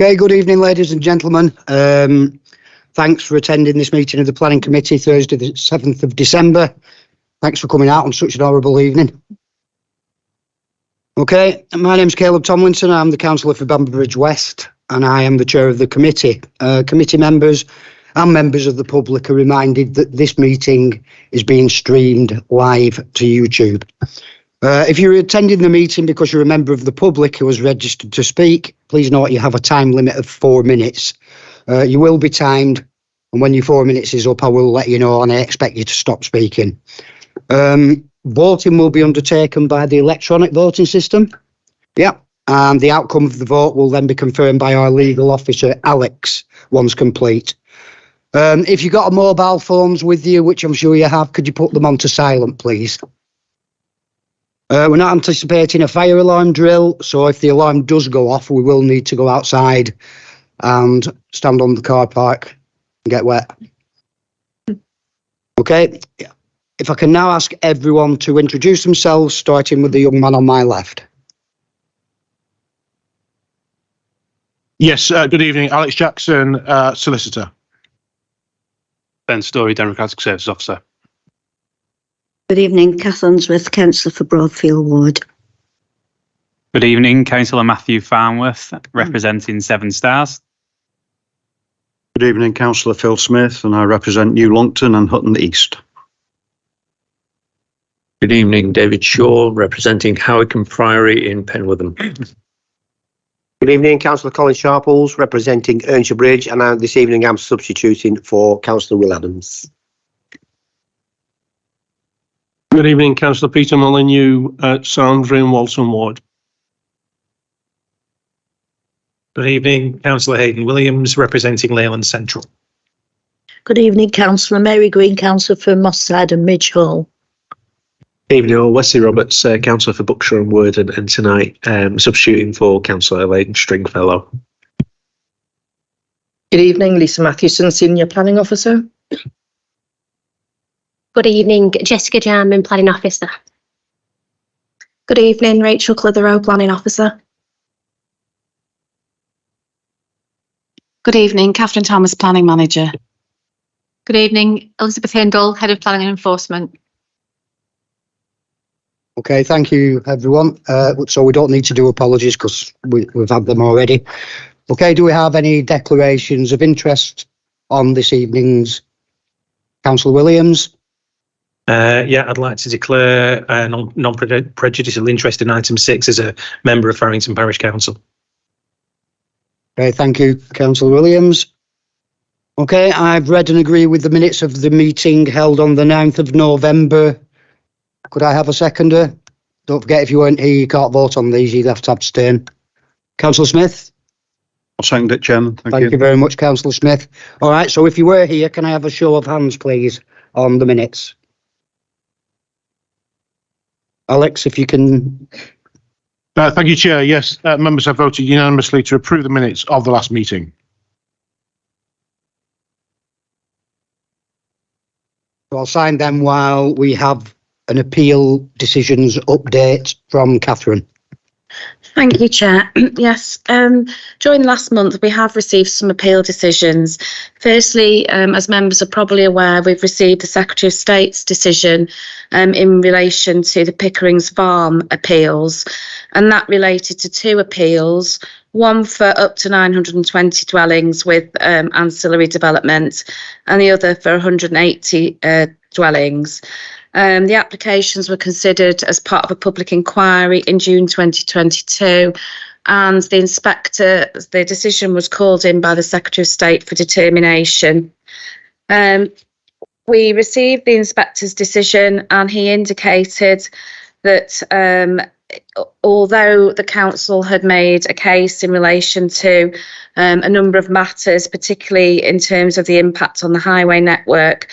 Okay, good evening, ladies and gentlemen. Thanks for attending this meeting of the Planning Committee, Thursday the 7th of December. Thanks for coming out on such an horrible evening. Okay, my name's Caleb Tomlinson. I'm the councillor for Bamber Bridge West, and I am the chair of the committee. Committee members and members of the public are reminded that this meeting is being streamed live to YouTube. If you're attending the meeting because you're a member of the public who has registered to speak, please note you have a time limit of 4 minutes. You will be timed, and when your 4 minutes is up, I will let you know, and I expect you to stop speaking. Voting will be undertaken by the electronic voting system. Yeah, and the outcome of the vote will then be confirmed by our legal officer, Alex, once complete. If you've got mobile phones with you, which I'm sure you have, could you put them onto silent, please? We're not anticipating a fire alarm drill, so if the alarm does go off, we will need to go outside and stand on the car park and get wet. Okay, if I can now ask everyone to introduce themselves, starting with the young man on my left. Yes, good evening. Alex Jackson, solicitor. Ben Story, Democratic Services Officer. Good evening, Kath Unsworth, councillor for Broadfield Ward. Good evening, Councillor Matthew Farnworth, representing Seven Stars. Good evening, Councillor Phil Smith, and I represent New Longton and Hutton East. Good evening, David Shaw, representing Howickham Priory in Penwortham. Good evening, Councillor Colin Sharples, representing Earnshaw Bridge, and this evening I'm substituting for Councillor Will Adams. Good evening, Councillor Peter Molyneux, Sandra in Walton Ward. Good evening, Councillor Hayden Williams, representing Leyland Central. Good evening, Councillor Mary Green, councillor for Moss Side and Midge Hall. Evening all, Wesley Roberts, councillor for Buckshire and Wood, and tonight substituting for Councillor Elaine Stringfellow. Good evening, Lisa Mathewson, Senior Planning Officer. Good evening, Jessica Jarman, Planning Officer. Good evening, Rachel Clitheroe, Planning Officer. Good evening, Catherine Thomas, Planning Manager. Good evening, Elizabeth Hindle, Head of Planning and Enforcement. Okay, thank you, everyone. So we don't need to do apologies because we've had them already. Okay, do we have any declarations of interest on this evening's? Councillor Williams? Yeah, I'd like to declare a non-prejudicial interest in item 6 as a member of Farrington Parish Council. Okay, thank you, Councillor Williams. Okay, I've read and agree with the minutes of the meeting held on the 9th of November. Could I have a seconder? Don't forget, if you weren't here, you can't vote on these, you'd have to abstain. Councillor Smith? I'll second it, Chairman. Thank you very much, Councillor Smith. All right, so if you were here, can I have a show of hands, please, on the minutes? Alex, if you can. Thank you, Chair. Yes, members have voted unanimously to approve the minutes of the last meeting. I'll sign them while we have an appeal decisions update from Catherine. Thank you, Chair. Yes, during last month we have received some appeal decisions. Firstly, as members are probably aware, we've received the Secretary of State's decision in relation to the Pickering's Farm appeals, and that related to 2 appeals, one for up to 920 dwellings with ancillary development and the other for 180 dwellings. The applications were considered as part of a public inquiry in June 2022, and the decision was called in by the Secretary of State for determination. We received the inspector's decision, and he indicated that although the council had made a case in relation to a number of matters, particularly in terms of the impact on the highway network,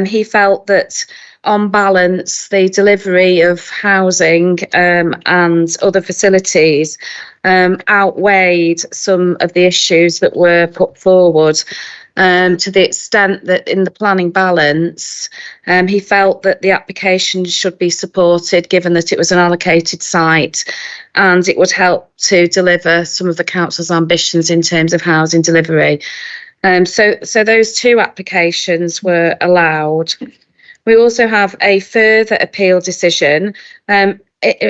he felt that on balance, the delivery of housing and other facilities outweighed some of the issues that were put forward. to the extent that in the planning balance, he felt that the application should be supported given that it was an allocated site and it would help to deliver some of the council's ambitions in terms of housing delivery. So those two applications were allowed. We also have a further appeal decision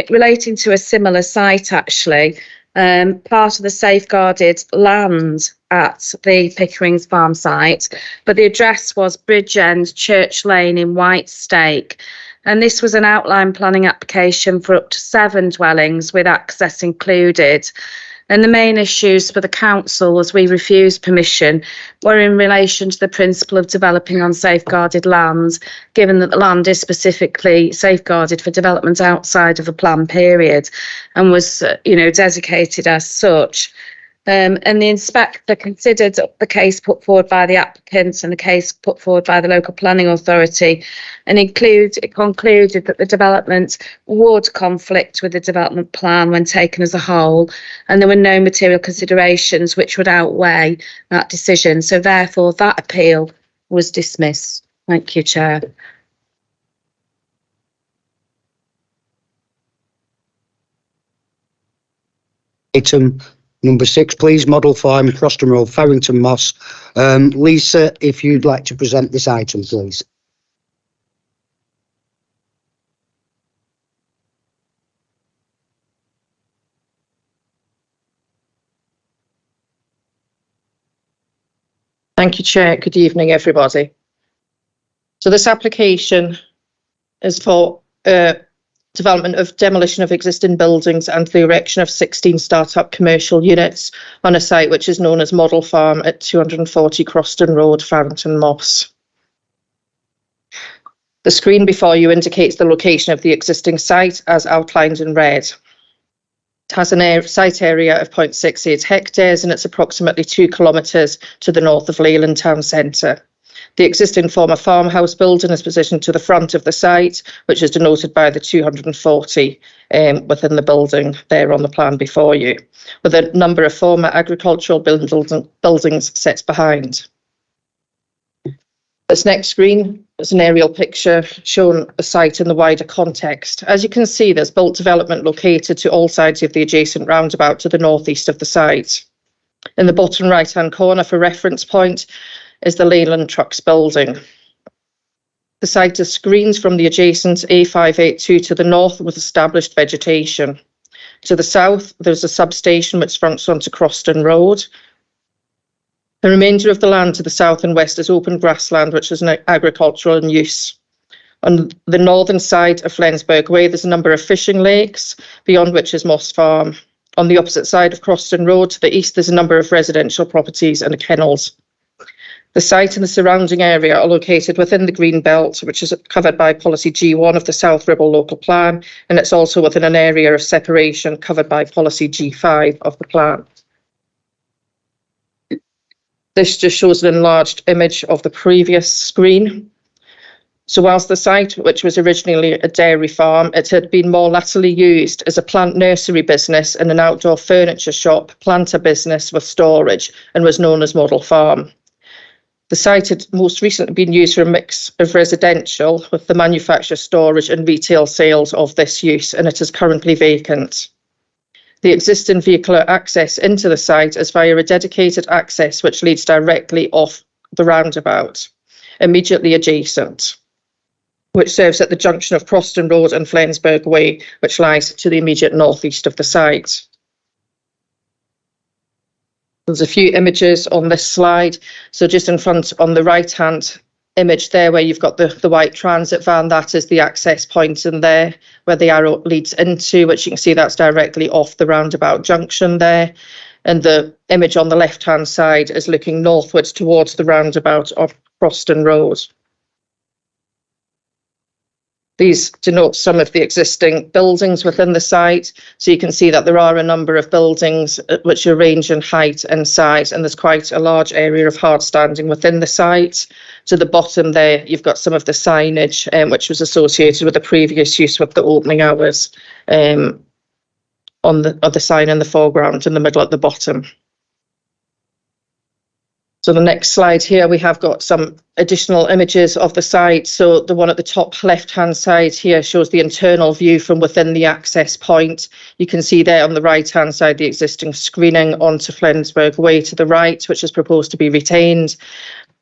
relating to a similar site, actually, part of the safeguarded land at the Pickering's farm site, but the address was Bridge End, Church Lane in Whitestake. And this was an outline planning application for up to 7 dwellings with access included. And the main issues for the council, as we refused permission, were in relation to the principle of developing on safeguarded land, given that the land is specifically safeguarded for development outside of a planned period and was, designated as such. And the inspector considered the case put forward by the applicants and the case put forward by the local planning authority and concluded that the development would conflict with the development plan when taken as a whole, and there were no material considerations which would outweigh that decision. So therefore that appeal was dismissed. Thank you, Chair. Item number 6, please. Model Farm, Croston Road, Farrington Moss. Lisa, if you'd like to present this item, please. Thank you, Chair. Good evening, everybody. So this application is for development of demolition of existing buildings and the erection of 16 start-up commercial units on a site which is known as Model Farm at 240 Croston Road, Farrington Moss. The screen before you indicates the location of the existing site as outlined in red. It has a site area of 0.68 hectares and it's approximately 2 kilometres to the north of Leyland Town Centre. The existing former farmhouse building is positioned to the front of the site, which is denoted by the 240 within the building there on the plan before you, with a number of former agricultural buildings set behind. This next screen is an aerial picture showing the site in the wider context. As you can see, there's built development located to all sides of the adjacent roundabout to the northeast of the site. In the bottom right-hand corner, for reference point, is the Leyland Trucks building. The site is screened from the adjacent A582 to the north with established vegetation. To the south, there's a substation which fronts onto Croston Road. The remainder of the land to the south and west is open grassland, which is agricultural in use. On the northern side of Flensburg Way, there's a number of fishing lakes, beyond which is Moss Farm. On the opposite side of Croston Road, to the east, there's a number of residential properties and kennels. The site and the surrounding area are located within the Green Belt, which is covered by Policy G1 of the South Ribble Local Plan, and it's also within an area of separation covered by Policy G5 of the plan. This just shows an enlarged image of the previous screen. So whilst the site, which was originally a dairy farm, it had been more latterly used as a plant nursery business and an outdoor furniture shop, planter business with storage, and was known as Model Farm. The site had most recently been used for a mix of residential with the manufacture, storage and retail sales of this use, and it is currently vacant. The existing vehicular access into the site is via a dedicated access which leads directly off the roundabout, immediately adjacent, which serves at the junction of Croston Road and Flensburg Way, which lies to the immediate northeast of the site. There's a few images on this slide. So just in front on the right-hand image there where you've got the white transit van, that is the access point in there where the arrow leads into, which you can see that's directly off the roundabout junction there. And the image on the left-hand side is looking northwards towards the roundabout of Croston Road. These denote some of the existing buildings within the site. So you can see that there are a number of buildings which are range in height and size, and there's quite a large area of hard standing within the site. To the bottom there, you've got some of the signage which was associated with the previous use with the opening hours on the sign in the foreground, in the middle at the bottom. So the next slide here, we have got some additional images of the site. So the one at the top left-hand side here shows the internal view from within the access point. You can see there on the right-hand side the existing screening onto Flensburg Way to the right, which is proposed to be retained.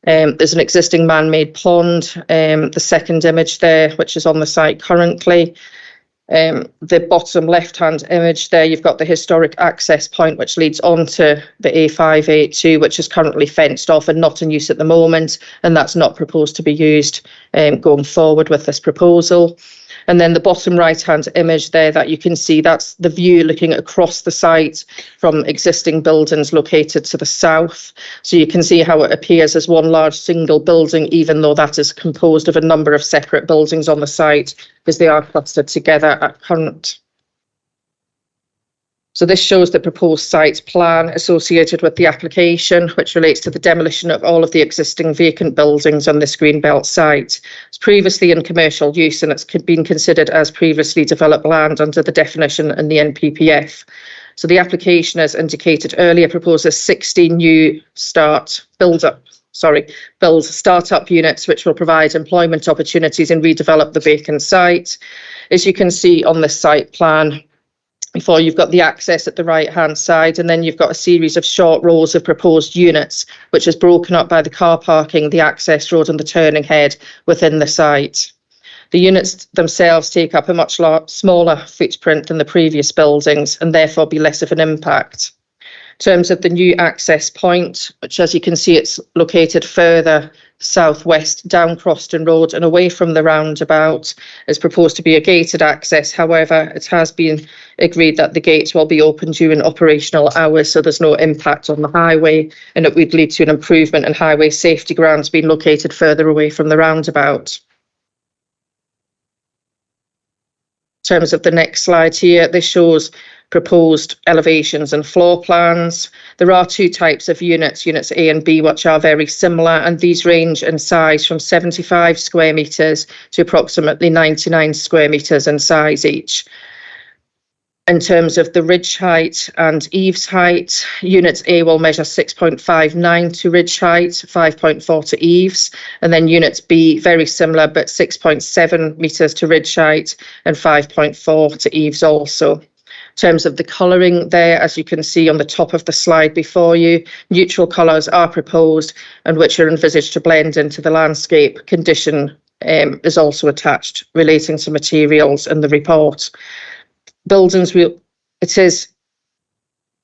There's an existing man-made pond, the second image there, which is on the site currently. The bottom left-hand image there, you've got the historic access point, which leads onto the A582, which is currently fenced off and not in use at the moment, and that's not proposed to be used going forward with this proposal. And then the bottom right-hand image there that you can see, that's the view looking across the site from existing buildings located to the south. So you can see how it appears as one large single building, even though that is composed of a number of separate buildings on the site, because they are clustered together at current. So this shows the proposed site plan associated with the application, which relates to the demolition of all of the existing vacant buildings on this Greenbelt site. It's previously in commercial use and it's been considered as previously developed land under the definition in the NPPF. So the application, as indicated earlier, proposes 60 new build startup units, which will provide employment opportunities and redevelop the vacant site. As you can see on the site plan, before you've got the access at the right hand side, and then you've got a series of short rows of proposed units, which is broken up by the car parking, the access road and the turning head within the site. The units themselves take up a much smaller footprint than the previous buildings and therefore be less of an impact. In terms of the new access point, which as you can see, it's located further southwest down Croston Road and away from the roundabout, is proposed to be a gated access. However, it has been agreed that the gates will be open during operational hours, so there's no impact on the highway, and it would lead to an improvement in highway safety grounds being located further away from the roundabout. In terms of the next slide here, this shows proposed elevations and floor plans. There are two types of units, units A and B, which are very similar, and these range in size from 75 square metres to approximately 99 square metres in size each. In terms of the ridge height and eaves height, unit A will measure 6.59 to ridge height, 5.4 to eaves, and then unit B, very similar, but 6.7 metres to ridge height and 5.4 to eaves also. In terms of the colouring there, as you can see on the top of the slide before you, neutral colours are proposed and which are envisaged to blend into the landscape. Condition is also attached relating to materials in the report. It is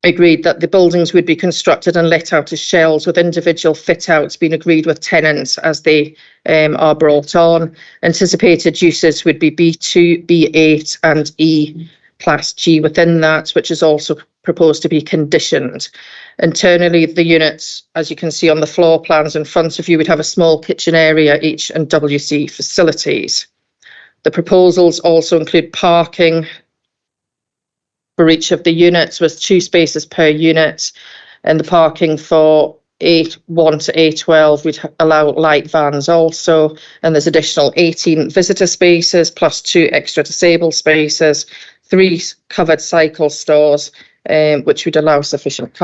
agreed that the buildings would be constructed and let out as shells with individual fit outs being agreed with tenants as they are brought on. Anticipated uses would be B2, B8 and E Class G within that, which is also proposed to be conditioned. Internally, the units, as you can see on the floor plans in front of you, would have a small kitchen area each and WC facilities. The proposals also include parking for each of the units with 2 spaces per unit, and the parking for A1 to A12 would allow light vans also, and there's additional 18 visitor spaces plus 2 extra disabled spaces, 3 covered cycle stores, which would allow sufficient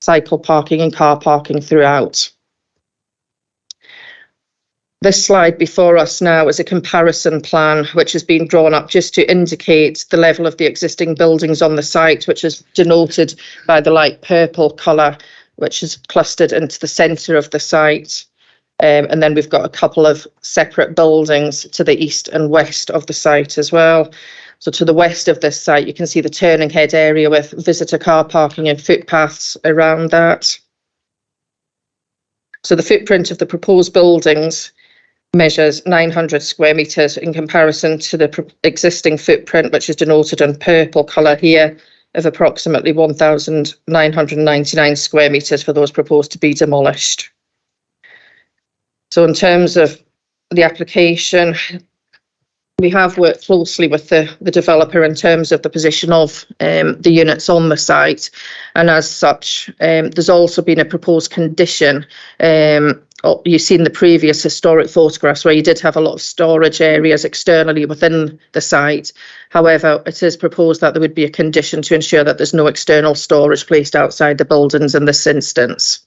cycle parking and car parking throughout. This slide before us now is a comparison plan which has been drawn up just to indicate the level of the existing buildings on the site, which is denoted by the light purple colour, which is clustered into the centre of the site. And then we've got a couple of separate buildings to the east and west of the site as well. So to the west of this site, you can see the turning head area with visitor car parking and footpaths around that. So the footprint of the proposed buildings measures 900 square metres in comparison to the existing footprint, which is denoted in purple colour here, of approximately 1,999 square metres for those proposed to be demolished. So in terms of the application, we have worked closely with the developer in terms of the position of the units on the site, and as such there's also been a proposed condition. You've seen the previous historic photographs where you did have a lot of storage areas externally within the site. However, it is proposed that there would be a condition to ensure that there's no external storage placed outside the buildings in this instance.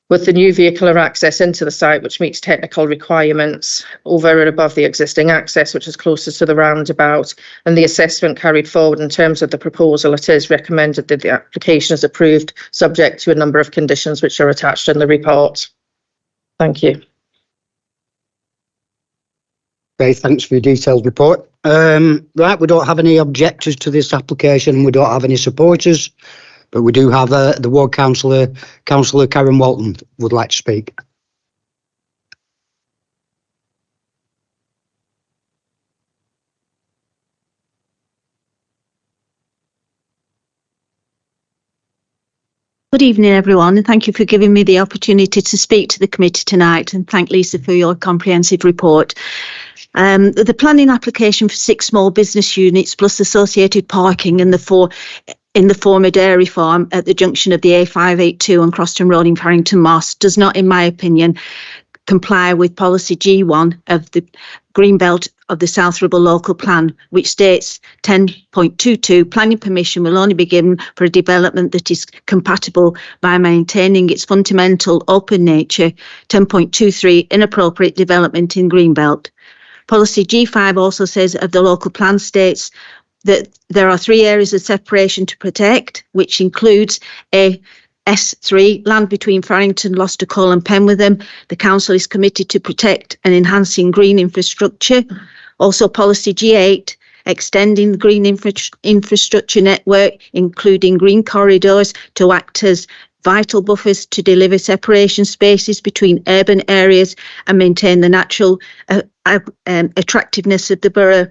with the new vehicular access into the site, which meets technical requirements over and above the existing access, which is closest to the roundabout, and the assessment carried forward in terms of the proposal, it is recommended that the application is approved, subject to a number of conditions which are attached in the report. Thank you. Okay, thanks for your detailed report. Right, we don't have any objectors to this application. We don't have any supporters, but we do have the ward councillor, Councillor Karen Walton, would like to speak. Good evening, everyone, and thank you for giving me the opportunity to speak to the committee tonight, and thank Lisa for your comprehensive report. The planning application for 6 small business units plus associated parking in the former dairy farm at the junction of the A582 and Croston Road in Farrington Moss does not, in my opinion, comply with policy G1 of the Greenbelt of the South Ribble Local Plan, which states 10.22 planning permission will only be given for a development that is compatible by maintaining its fundamental open nature. 10.23 inappropriate development in Greenbelt. Policy G5 also says of the local plan states that there are 3 areas of separation to protect, which includes a S3, land between Farrington, Lostercole and Penwitham. The council is committed to protect and enhancing green infrastructure. Also policy G8, extending the green infrastructure network, including green corridors to act as vital buffers to deliver separation spaces between urban areas and maintain the natural attractiveness of the borough.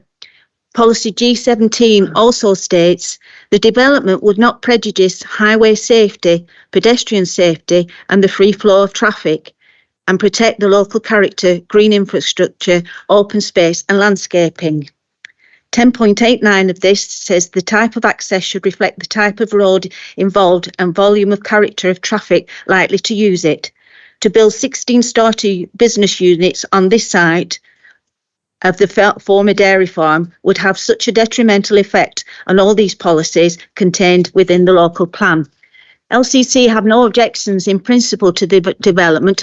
Policy G17 also states the development would not prejudice highway safety, pedestrian safety and the free flow of traffic, and protect the local character, green infrastructure, open space and landscaping. 10.89 of this says the type of access should reflect the type of road involved and volume of character of traffic likely to use it. To build 16 starter business units on this site of the former dairy farm would have such a detrimental effect on all these policies contained within the local plan. LCC have no objections in principle to the development,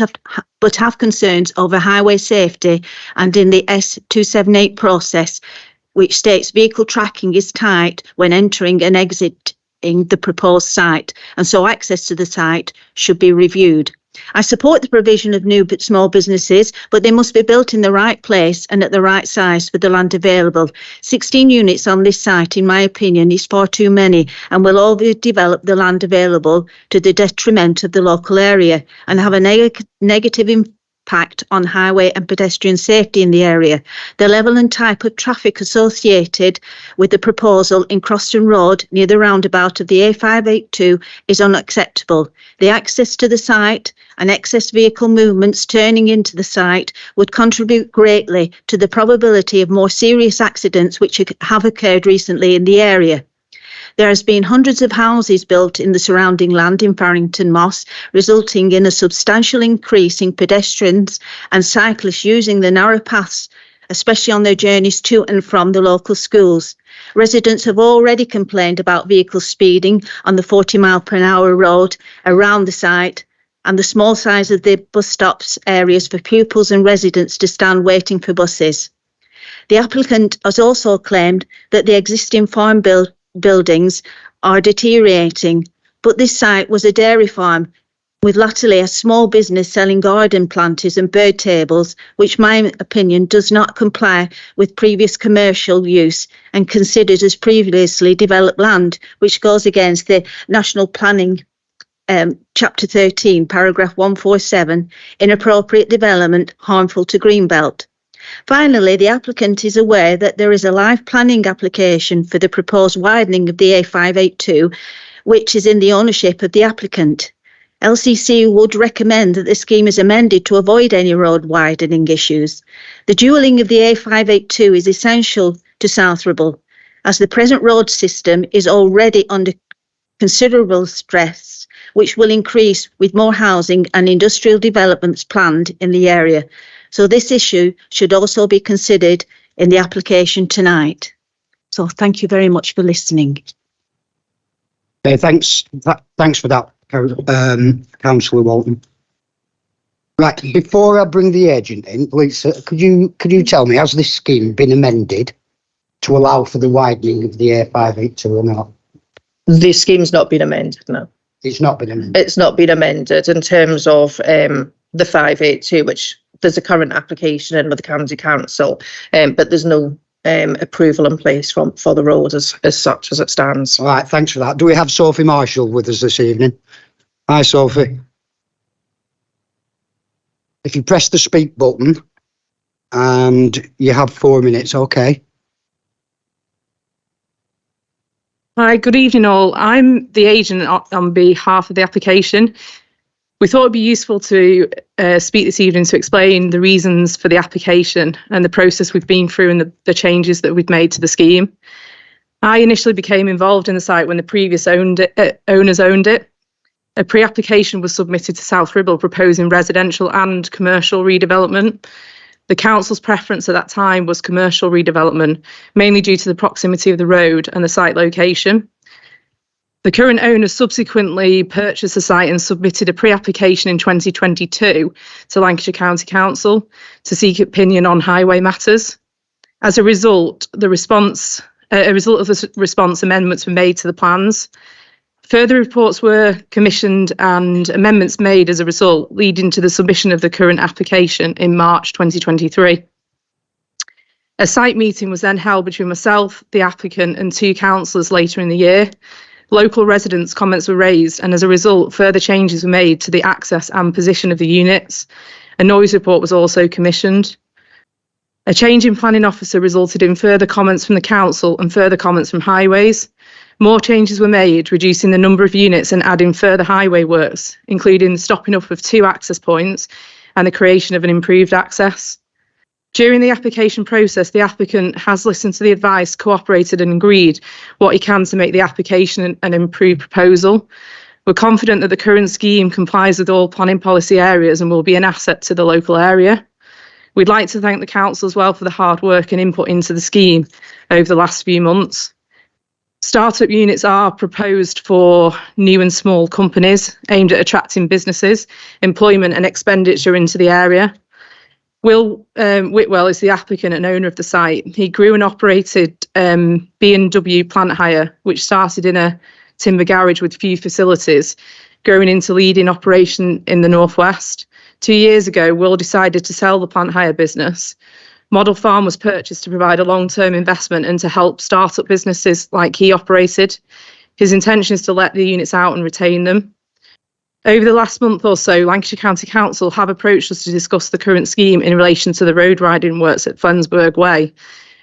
but have concerns over highway safety and in the S278 process, which states vehicle tracking is tight when entering and exiting the proposed site, and so access to the site should be reviewed. I support the provision of new but small businesses, but they must be built in the right place and at the right size for the land available. 16 units on this site, in my opinion, is far too many and will overdevelop the land available to the detriment of the local area and have a negative impact on highway and pedestrian safety in the area. The level and type of traffic associated with the proposal in Croston Road near the roundabout of the A582 is unacceptable. The access to the site and excess vehicle movements turning into the site would contribute greatly to the probability of more serious accidents which have occurred recently in the area. There has been hundreds of houses built in the surrounding land in Farrington Moss, resulting in a substantial increase in pedestrians and cyclists using the narrow paths, especially on their journeys to and from the local schools. Residents have already complained about vehicle speeding on the 40-mile-per-hour road around the site and the small size of the bus stops areas for pupils and residents to stand waiting for buses. The applicant has also claimed that the existing farm buildings are deteriorating, but this site was a dairy farm with latterly a small business selling garden planters and bird tables, which my opinion does not comply with previous commercial use and considered as previously developed land, which goes against the National Planning Chapter 13, paragraph 147, inappropriate development harmful to Greenbelt. Finally, the applicant is aware that there is a live planning application for the proposed widening of the A582, which is in the ownership of the applicant. LCC would recommend that the scheme is amended to avoid any road widening issues. The dualling of the A582 is essential to South Ribble, as the present road system is already under considerable stress, which will increase with more housing and industrial developments planned in the area. So this issue should also be considered in the application tonight. So thank you very much for listening. Okay, thanks for that, Councillor Walton. Right, before I bring the agent in, please, could you tell me, has this scheme been amended to allow for the widening of the A582 or not? The scheme's not been amended, no. It's not been amended? It's not been amended in terms of the 582, which there's a current application in with the County Council, but there's no approval in place for the road as such as it stands. All right, thanks for that. Do we have Sophie Marshall with us this evening? Hi, Sophie. If you press the speak button and you have 4 minutes, okay. Hi, good evening all. I'm the agent on behalf of the application. We thought it'd be useful to speak this evening to explain the reasons for the application and the process we've been through and the changes that we've made to the scheme. I initially became involved in the site when the previous owners owned it. A pre-application was submitted to South Ribble proposing residential and commercial redevelopment. The council's preference at that time was commercial redevelopment, mainly due to the proximity of the road and the site location. The current owner subsequently purchased the site and submitted a pre-application in 2022 to Lancashire County Council to seek opinion on highway matters. As a result, of the response, amendments were made to the plans. Further reports were commissioned and amendments made as a result, leading to the submission of the current application in March 2023. A site meeting was then held between myself, the applicant, and 2 councillors later in the year. Local residents' comments were raised, and as a result, further changes were made to the access and position of the units. A noise report was also commissioned. A change in planning officer resulted in further comments from the council and further comments from highways. More changes were made, reducing the number of units and adding further highway works, including the stopping up of 2 access points and the creation of an improved access. During the application process, the applicant has listened to the advice, cooperated and agreed what he can to make the application an improved proposal. We're confident that the current scheme complies with all planning policy areas and will be an asset to the local area. We'd like to thank the council as well for the hard work and input into the scheme over the last few months. Startup units are proposed for new and small companies aimed at attracting businesses, employment and expenditure into the area. Will Whitwell is the applicant and owner of the site. He grew and operated B&W Plant Hire, which started in a timber garage with few facilities, growing into leading operation in the Northwest. 2 years ago, Will decided to sell the plant hire business. Model Farm was purchased to provide a long-term investment and to help start-up businesses like he operated. His intention is to let the units out and retain them. Over the last month or so, Lancashire County Council have approached us to discuss the current scheme in relation to the road widening works at Flensburg Way.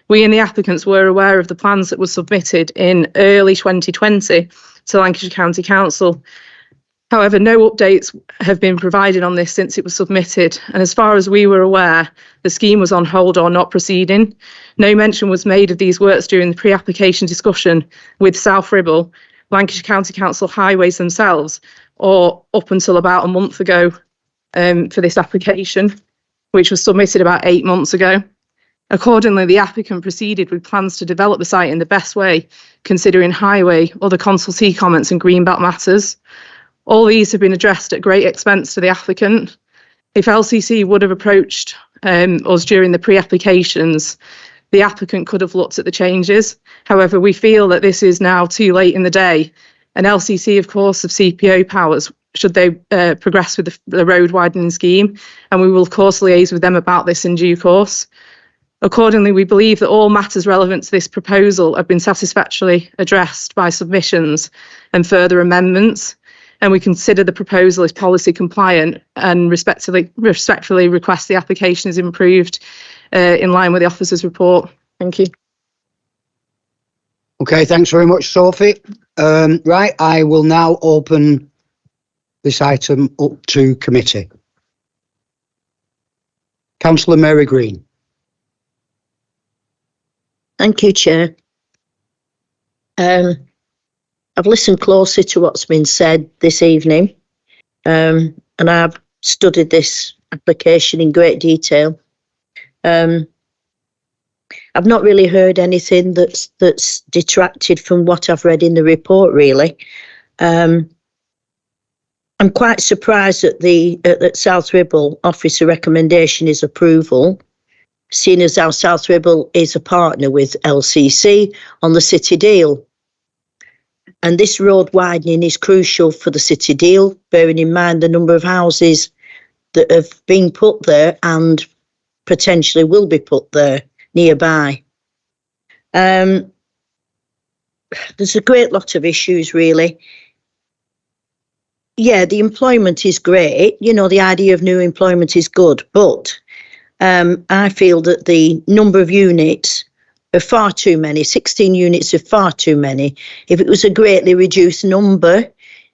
We and the applicants were aware of the plans that were submitted in early 2020 to Lancashire County Council. However, no updates have been provided on this since it was submitted, and as far as we were aware, the scheme was on hold or not proceeding. No mention was made of these works during the pre-application discussion with South Ribble, Lancashire County Council Highways themselves, or up until about a month ago for this application, which was submitted about 8 months ago. Accordingly, the applicant proceeded with plans to develop the site in the best way, considering highway, other consultee comments and greenbelt matters. All these have been addressed at great expense to the applicant. If LCC would have approached us during the pre-applications, the applicant could have looked at the changes. However, we feel that this is now too late in the day, and LCC, of course, have CPO powers should they progress with the road widening scheme, and we will, of course, liaise with them about this in due course. Accordingly, we believe that all matters relevant to this proposal have been satisfactorily addressed by submissions and further amendments, and we consider the proposal as policy compliant and respectfully request the application is improved in line with the officer's report. Thank you. Okay, thanks very much, Sophie. Right, I will now open this item up to committee. Councillor Mary Green. Thank you, Chair. I've listened closely to what's been said this evening, and I've studied this application in great detail. I've not really heard anything that's detracted from what I've read in the report, really. I'm quite surprised that South Ribble officer recommendation is approval, seeing as how South Ribble is a partner with LCC on the city deal. And this road widening is crucial for the city deal, bearing in mind the number of houses that have been put there and potentially will be put there nearby. There's a great lot of issues, really. Yeah, the employment is great. You know, the idea of new employment is good, but I feel that the number of units are far too many. 16 units are far too many. If it was a greatly reduced number,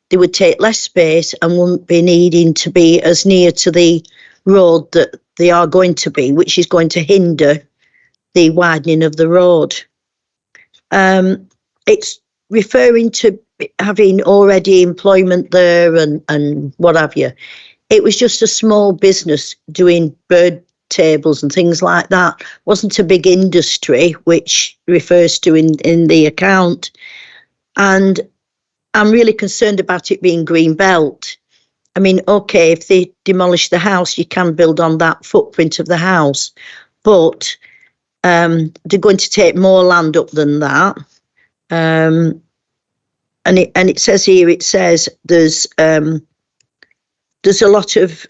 they would take less space and wouldn't be needing to be as near to the road that they are going to be, which is going to hinder the widening of the road. It's referring to having already employment there and what have you. It was just a small business doing bird tables and things like that. Wasn't a big industry, which refers to in the account. And I'm really concerned about it being green belt. I mean, okay, if they demolish the house, you can build on that footprint of the house, but they're going to take more land up than that. And it says here, it says there's a lot of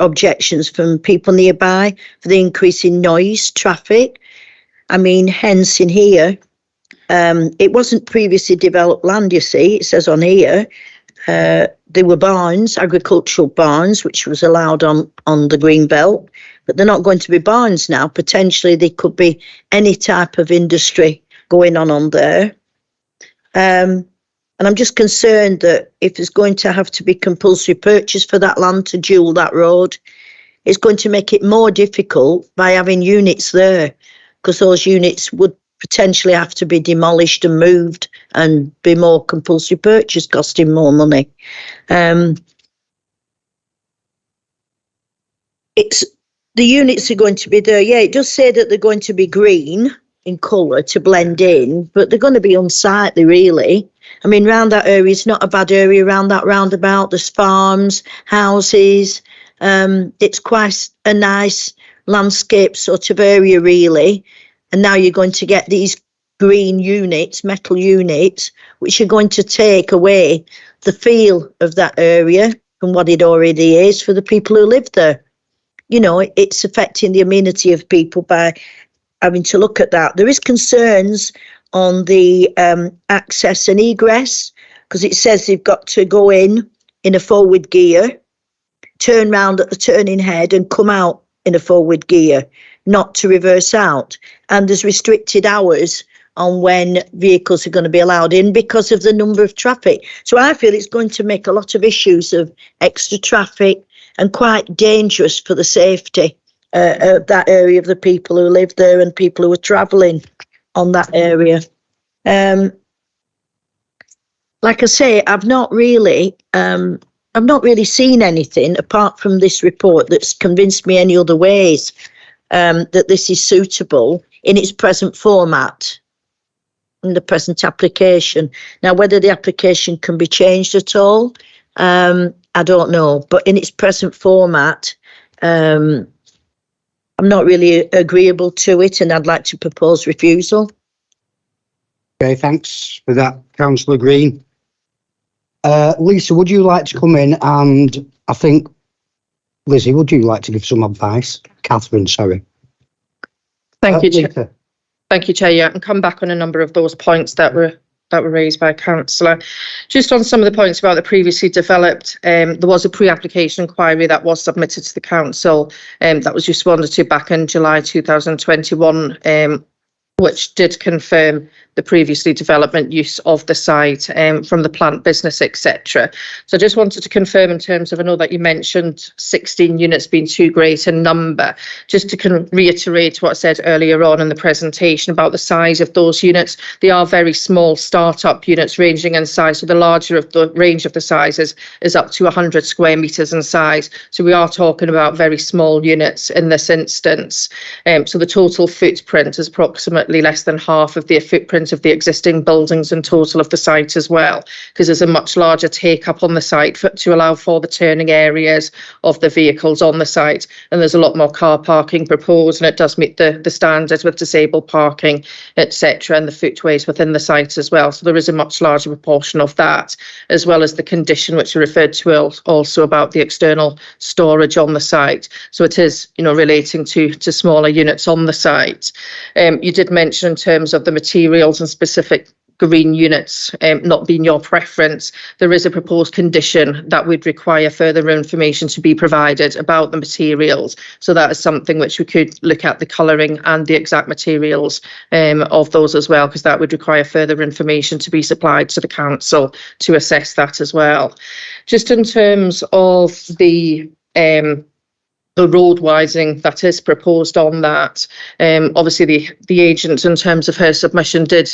objections from people nearby for the increase in noise, traffic. I mean, hence in here, it wasn't previously developed land, you see, it says on here. There were barns, agricultural barns, which was allowed on the green belt, but they're not going to be barns now. Potentially, there could be any type of industry going on there. And I'm just concerned that if there's going to have to be compulsory purchase for that land to dual that road, it's going to make it more difficult by having units there, because those units would potentially have to be demolished and moved and be more compulsory purchase, costing more money. The units are going to be there. Yeah, it does say that they're going to be green in colour to blend in, but they're going to be unsightly, really. I mean, round that area is not a bad area, around that roundabout. There's farms, houses. It's quite a nice landscape sort of area, really. And now you're going to get these green units, metal units, which are going to take away the feel of that area from what it already is for the people who live there. You know, it's affecting the amenity of people by having to look at that. There is concerns on the access and egress, because it says they've got to go in a forward gear, turn round at the turning head and come out in a forward gear, not to reverse out. And there's restricted hours on when vehicles are going to be allowed in because of the number of traffic. So I feel it's going to make a lot of issues of extra traffic and quite dangerous for the safety of that area of the people who live there and people who are travelling on that area. Like I say, I've not really seen anything apart from this report that's convinced me any other ways that this is suitable in its present format, in the present application. Now, whether the application can be changed at all, I don't know. But in its present format, I'm not really agreeable to it, and I'd like to propose refusal. Okay, thanks for that, Councillor Green. Lisa, would you like to come in? And I think, Lizzie, would you like to give some advice? Catherine, sorry. Thank you, Chair. Lisa. Thank you, Chair. Yeah, and come back on a number of those points that were raised by Councillor. Just on some of the points about the previously developed, there was a pre-application inquiry that was submitted to the council that was responded to back in July 2021, which did confirm the previously development use of the site from the plant business, etc. So I just wanted to confirm in terms of, I know that you mentioned 16 units being too great a number, just to reiterate what I said earlier on in the presentation about the size of those units. They are very small start-up units ranging in size, so the larger of the range of the sizes is up to 100 square metres in size. So we are talking about very small units in this instance. So the total footprint is approximately less than half of the footprint terms of the existing buildings and total of the site as well, because there's a much larger take up on the site to allow for the turning areas of the vehicles on the site. And there's a lot more car parking proposed, and it does meet the standards with disabled parking, etc., and the footways within the site as well. So there is a much larger proportion of that, as well as the condition which we referred to also about the external storage on the site. So it is, relating to smaller units on the site. You did mention in terms of the materials and specific green units not being your preference, there is a proposed condition that would require further information to be provided about the materials. So that is something which we could look at, the colouring and the exact materials of those as well, because that would require further information to be supplied to the council to assess that as well. Just in terms of the road widening that is proposed on that, obviously the agent in terms of her submission did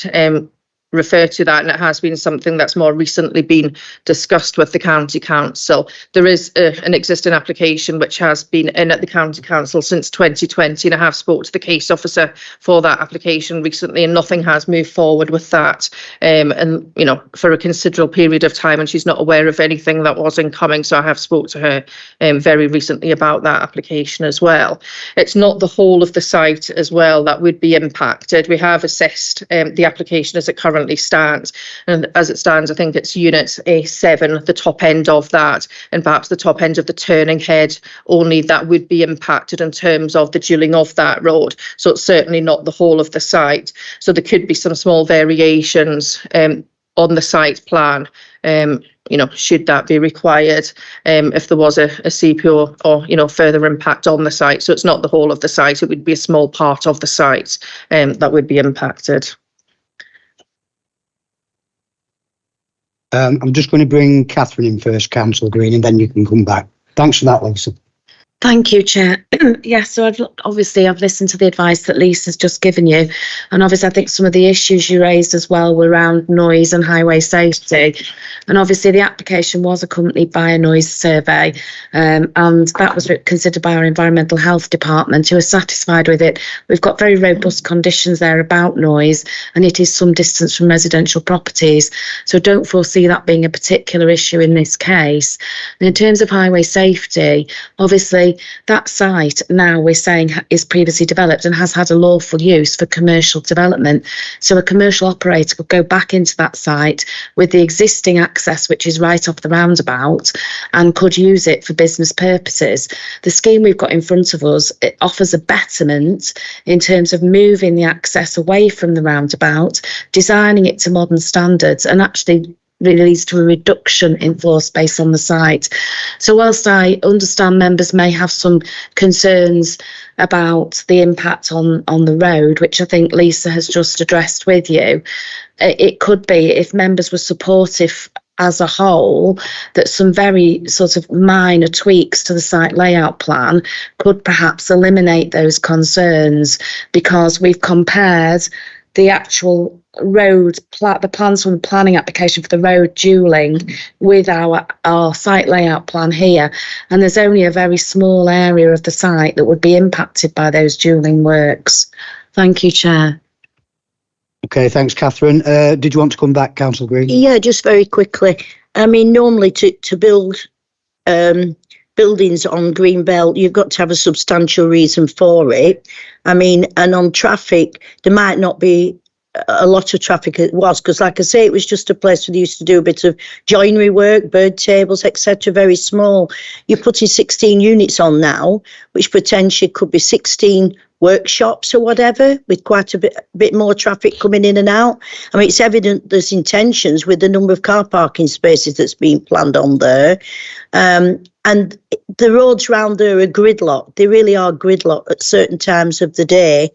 refer to that, and it has been something that's more recently been discussed with the County Council. There is an existing application which has been in at the County Council since 2020, and I have spoke to the case officer for that application recently, and nothing has moved forward with that, and for a considerable period of time, and she's not aware of anything that was incoming. So I have spoke to her very recently about that application as well. It's not the whole of the site as well that would be impacted. We have assessed the application as it currently stands, and as it stands, I think it's unit A7, the top end of that, and perhaps the top end of the turning head only, that would be impacted in terms of the dualling of that road. So it's certainly not the whole of the site. So there could be some small variations on the site plan, should that be required, if there was a CPO or further impact on the site. So it's not the whole of the site, it would be a small part of the site that would be impacted. I'm just going to bring Catherine in first, Councillor Green, and then you can come back. Thanks for that, Lisa. Thank you, Chair. Yes, so I've listened to the advice that Lisa's just given you, and obviously I think some of the issues you raised as well were around noise and highway safety, and obviously the application was accompanied by a noise survey, and that was considered by our Environmental Health Department, who are satisfied with it. We've got very robust conditions there about noise, and it is some distance from residential properties, so don't foresee that being a particular issue in this case. And in terms of highway safety, obviously that site now we're saying is previously developed and has had a lawful use for commercial development. So a commercial operator could go back into that site with the existing access, which is right off the roundabout, and could use it for business purposes. The scheme we've got in front of us, it offers a betterment in terms of moving the access away from the roundabout, designing it to modern standards, and actually really leads to a reduction in floor space on the site. So whilst I understand members may have some concerns about the impact on the road, which I think Lisa has just addressed with you, it could be, if members were supportive as a whole, that some very sort of minor tweaks to the site layout plan could perhaps eliminate those concerns, because we've compared the actual road, the plans from the planning application for the road dualling with our site layout plan here, and there's only a very small area of the site that would be impacted by those dualling works. Thank you, Chair. Okay, thanks, Catherine. Did you want to come back, Councillor Green? Yeah, just very quickly. I mean, normally to build buildings on Greenbelt, you've got to have a substantial reason for it. I mean, and on traffic, there might not be a lot of traffic. It was, because like I say, it was just a place where they used to do a bit of joinery work, bird tables, etc., very small. You're putting 16 units on now, which potentially could be 16 workshops or whatever, with quite a bit more traffic coming in and out. I mean, it's evident there's intentions with the number of car parking spaces that's being planned on there. And the roads round there are gridlocked. They really are gridlocked at certain times of the day.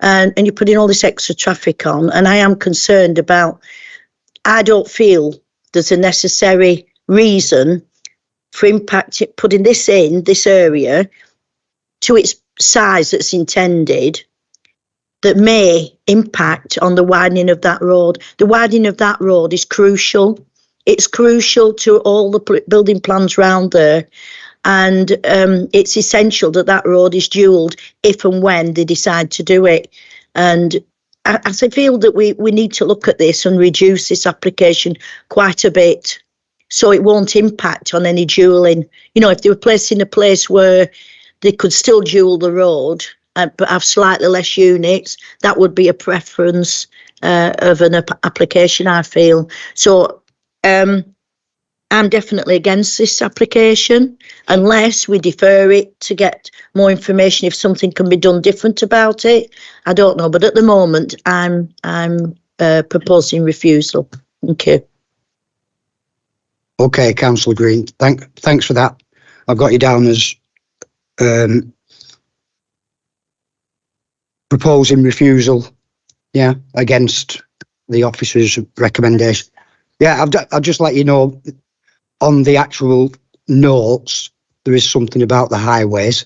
And you're putting all this extra traffic on. And I am concerned about, I don't feel there's a necessary reason for putting this in this area to its size that's intended, that may impact on the widening of that road. The widening of that road is crucial. It's crucial to all the building plans round there. And it's essential that that road is dualled if and when they decide to do it. And I feel that we need to look at this and reduce this application quite a bit, so it won't impact on any dualling. You know, if they were placed in a place where they could still dual the road but have slightly less units, that would be a preference of an application, I feel. So I'm definitely against this application unless we defer it to get more information if something can be done different about it. I don't know, but at the moment I'm proposing refusal. Thank you. Okay, Councillor Green. Thanks for that. I've got you down as proposing refusal. Yeah, against the officer's recommendation. Yeah, I'll just let you know on the actual notes there is something about the highways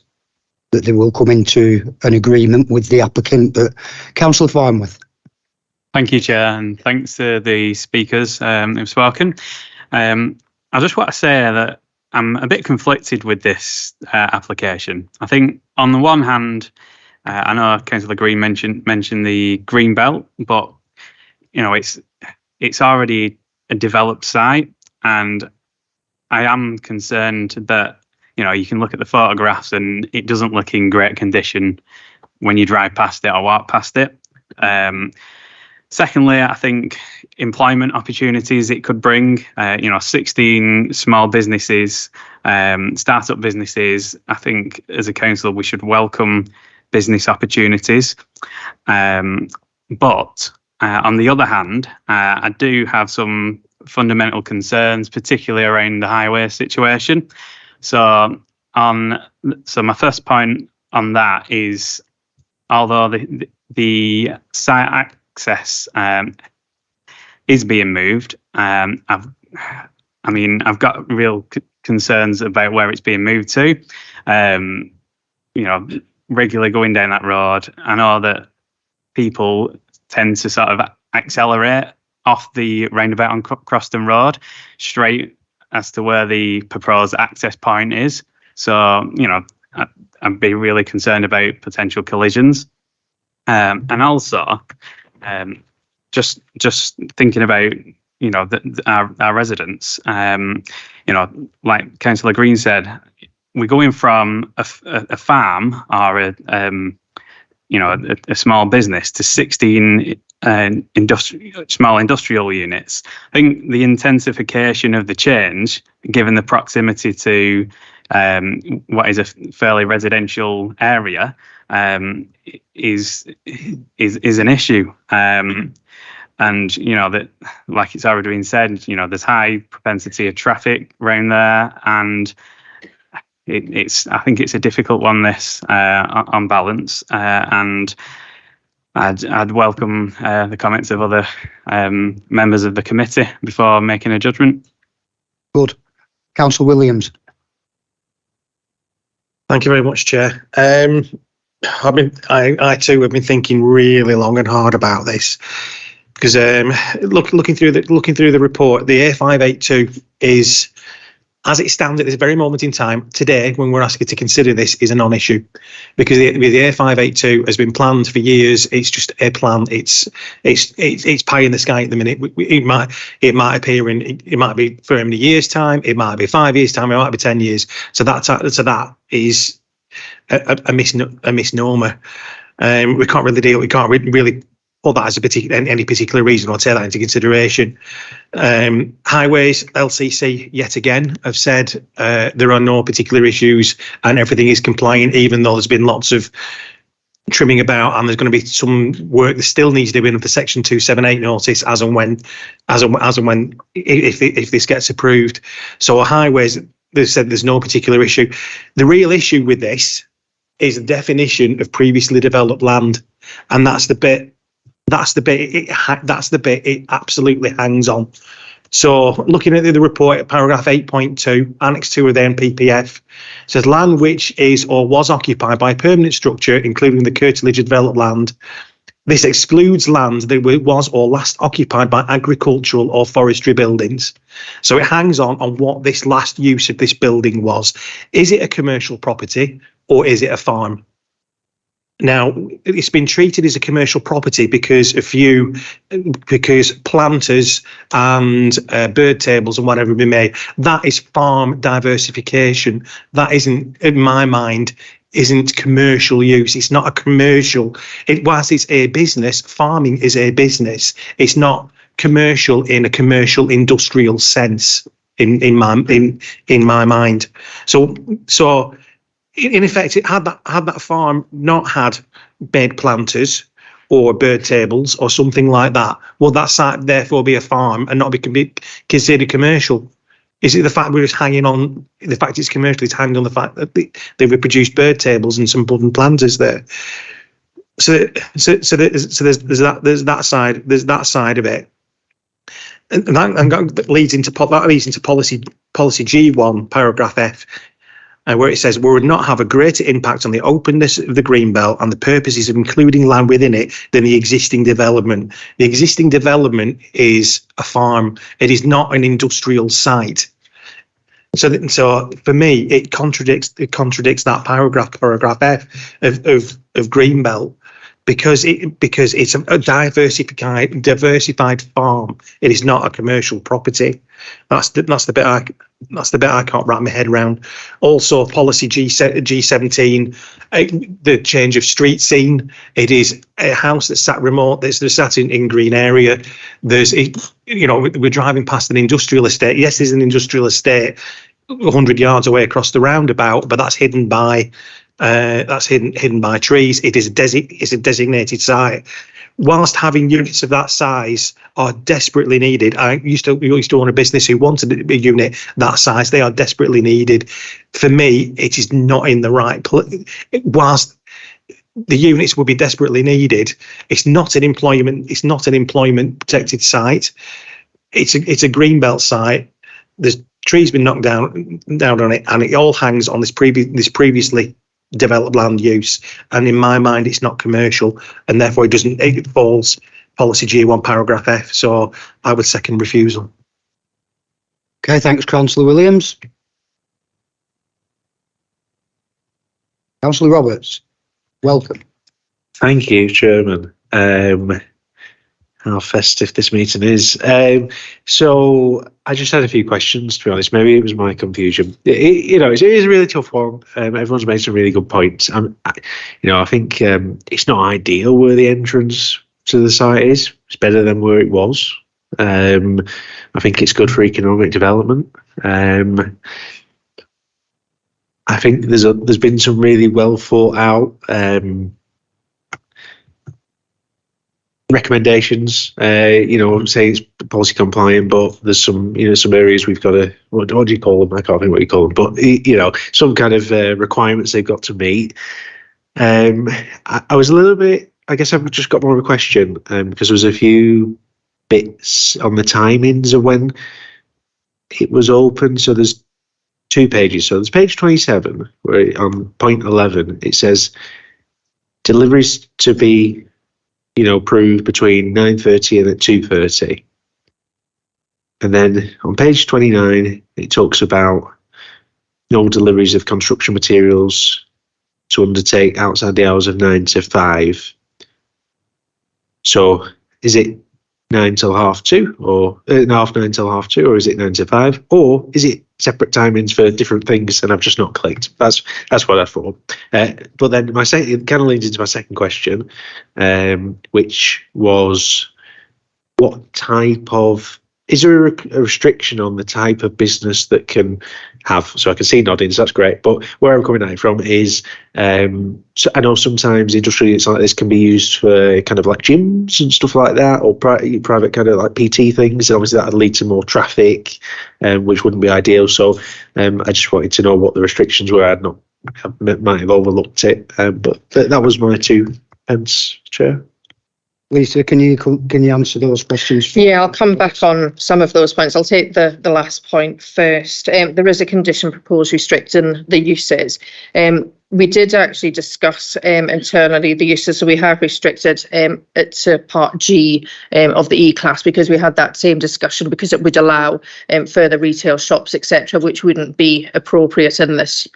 that they will come into an agreement with the applicant. But Councillor Farnworth. Thank you, Chair, and thanks to the speakers who've spoken. I just want to say that I'm a bit conflicted with this application. I think on the one hand, I know Councillor Green mentioned the green belt, but you know it's already a developed site, and I am concerned that you can look at the photographs and it doesn't look in great condition when you drive past it or walk past it. Secondly, I think employment opportunities it could bring, 16 small businesses, startup businesses. I think as a council, we should welcome business opportunities. But on the other hand, I do have some fundamental concerns, particularly around the highway situation. So my first point on that is, although the site access is being moved, I've got real concerns about where it's being moved to. Regularly going down that road, I know that people tend to sort of accelerate off the roundabout on Croston Road straight as to where the proposed access point is. So, I'd be really concerned about potential collisions. And also, just thinking about, our residents, like Councillor Green said, we're going from a farm or a small business to 16 small industrial units. I think the intensification of the change, given the proximity to what is a fairly residential area, is an issue. And that, like it's already been said, there's high propensity of traffic around there, and I think it's a difficult one, this, on balance, and I'd welcome the comments of other members of the committee before making a judgment. Good. Councillor Williams. Thank you very much, Chair. I too have been thinking really long and hard about this, because looking through the report, the A582 is, as it stands at this very moment in time, today, when we're asking to consider this, is a non-issue, because the A582 has been planned for years. It's just a plan. It's pie in the sky at the minute. It might appear it might be for in a year's time. It might be 5 years' time. It might be 10 years. So that is a misnomer. We can't really put that as any particular reason or take that into consideration. Highways LCC yet again have said there are no particular issues and everything is compliant, even though there's been lots of trimming about, and there's going to be some work that still needs doing with the Section 278 notice as and when if this gets approved. So Highways, they said there's no particular issue. The real issue with this is the definition of previously developed land, and that's the bit it absolutely hangs on. So looking at the report, paragraph 8.2, Annex 2 of the NPPF, says land which is or was occupied by a permanent structure, including the curtilage of developed land. This excludes land that was or last occupied by agricultural or forestry buildings. So it hangs on what this last use of this building was. Is it a commercial property or is it a farm? Now, it's been treated as a commercial property because planters and bird tables and whatever we made. That is farm diversification. That isn't, in my mind, isn't commercial use. It's not a commercial. Whilst it's a business, farming is a business. It's not commercial in a commercial industrial sense in my mind. So in effect, had that farm not had bed planters or bird tables or something like that, will that site therefore be a farm and not be considered commercial? Is it the fact we're just hanging on the fact it's commercial? It's hanging on the fact that they reproduced bird tables and some budding planters there. So there's that side. There's that side of it, and that leads into policy G1 paragraph F. Where it says, we would not have a greater impact on the openness of the greenbelt and the purposes of including land within it than the existing development. The existing development is a farm. It is not an industrial site. So for me, it contradicts that paragraph F of greenbelt, because it's a diversified farm. It is not a commercial property. That's the bit I can't wrap my head around. Also, policy G17, the change of street scene. It is a house that's sat remote. That's sat in green area. We're driving past an industrial estate. Yes, there's an industrial estate 100 yards away across the roundabout, but that's hidden by trees. It's a designated site. Whilst having units of that size are desperately needed, we used to own a business who wanted a unit that size. They are desperately needed. For me, it is not in the right place. Whilst the units will be desperately needed, it's not an employment protected site. It's a greenbelt site. There's trees been knocked down on it, and it all hangs on this previously developed land use, and in my mind it's not commercial, and therefore it falls policy G1 paragraph F. So I would second refusal. Okay, thanks, Councillor Williams. Councillor Roberts, welcome. Thank you, Chairman. How festive this meeting is. So I just had a few questions, to be honest. Maybe it was my confusion. It is a really tough one. Everyone's made some really good points. I think it's not ideal where the entrance to the site is. It's better than where it was. I think it's good for economic development. I think there's been some really well thought out recommendations. I'm saying it's policy compliant, but there's some areas we've got to, what do you call them? I can't think what you call them, but some kind of requirements they've got to meet. I was a little bit, I guess I've just got more of a question, because there was a few bits on the timings of when it was open. So there's 2 pages. So there's page 27 where on point 11 it says deliveries to be approved between 9:30 and 2:30. And then on page 29, it talks about no deliveries of construction materials to undertake outside the hours of 9 to 5. So is it 9 till 2:30, or 9 till 2:30, or is it 9 to 5, or is it separate timings for different things and I've just not clicked? That's what I thought. But then it kind of leads into my second question, which was, what type of, is there a restriction on the type of business that can have? So I can see noddings, that's great. But where I'm coming at it from is, so I know sometimes industrial units like this can be used for kind of like gyms and stuff like that, or private kind of like PT things. And obviously that would lead to more traffic, which wouldn't be ideal. So I just wanted to know what the restrictions were. I might have overlooked it, but that was my 2 pence, Chair. Lisa, can you answer those questions? Yeah, I'll come back on some of those points. I'll take the last point first. There is a condition proposed restricting the uses. We did actually discuss internally the uses, so we have restricted it to part G of the E-class, because we had that same discussion, because it would allow further retail shops, etc., which wouldn't be appropriate in this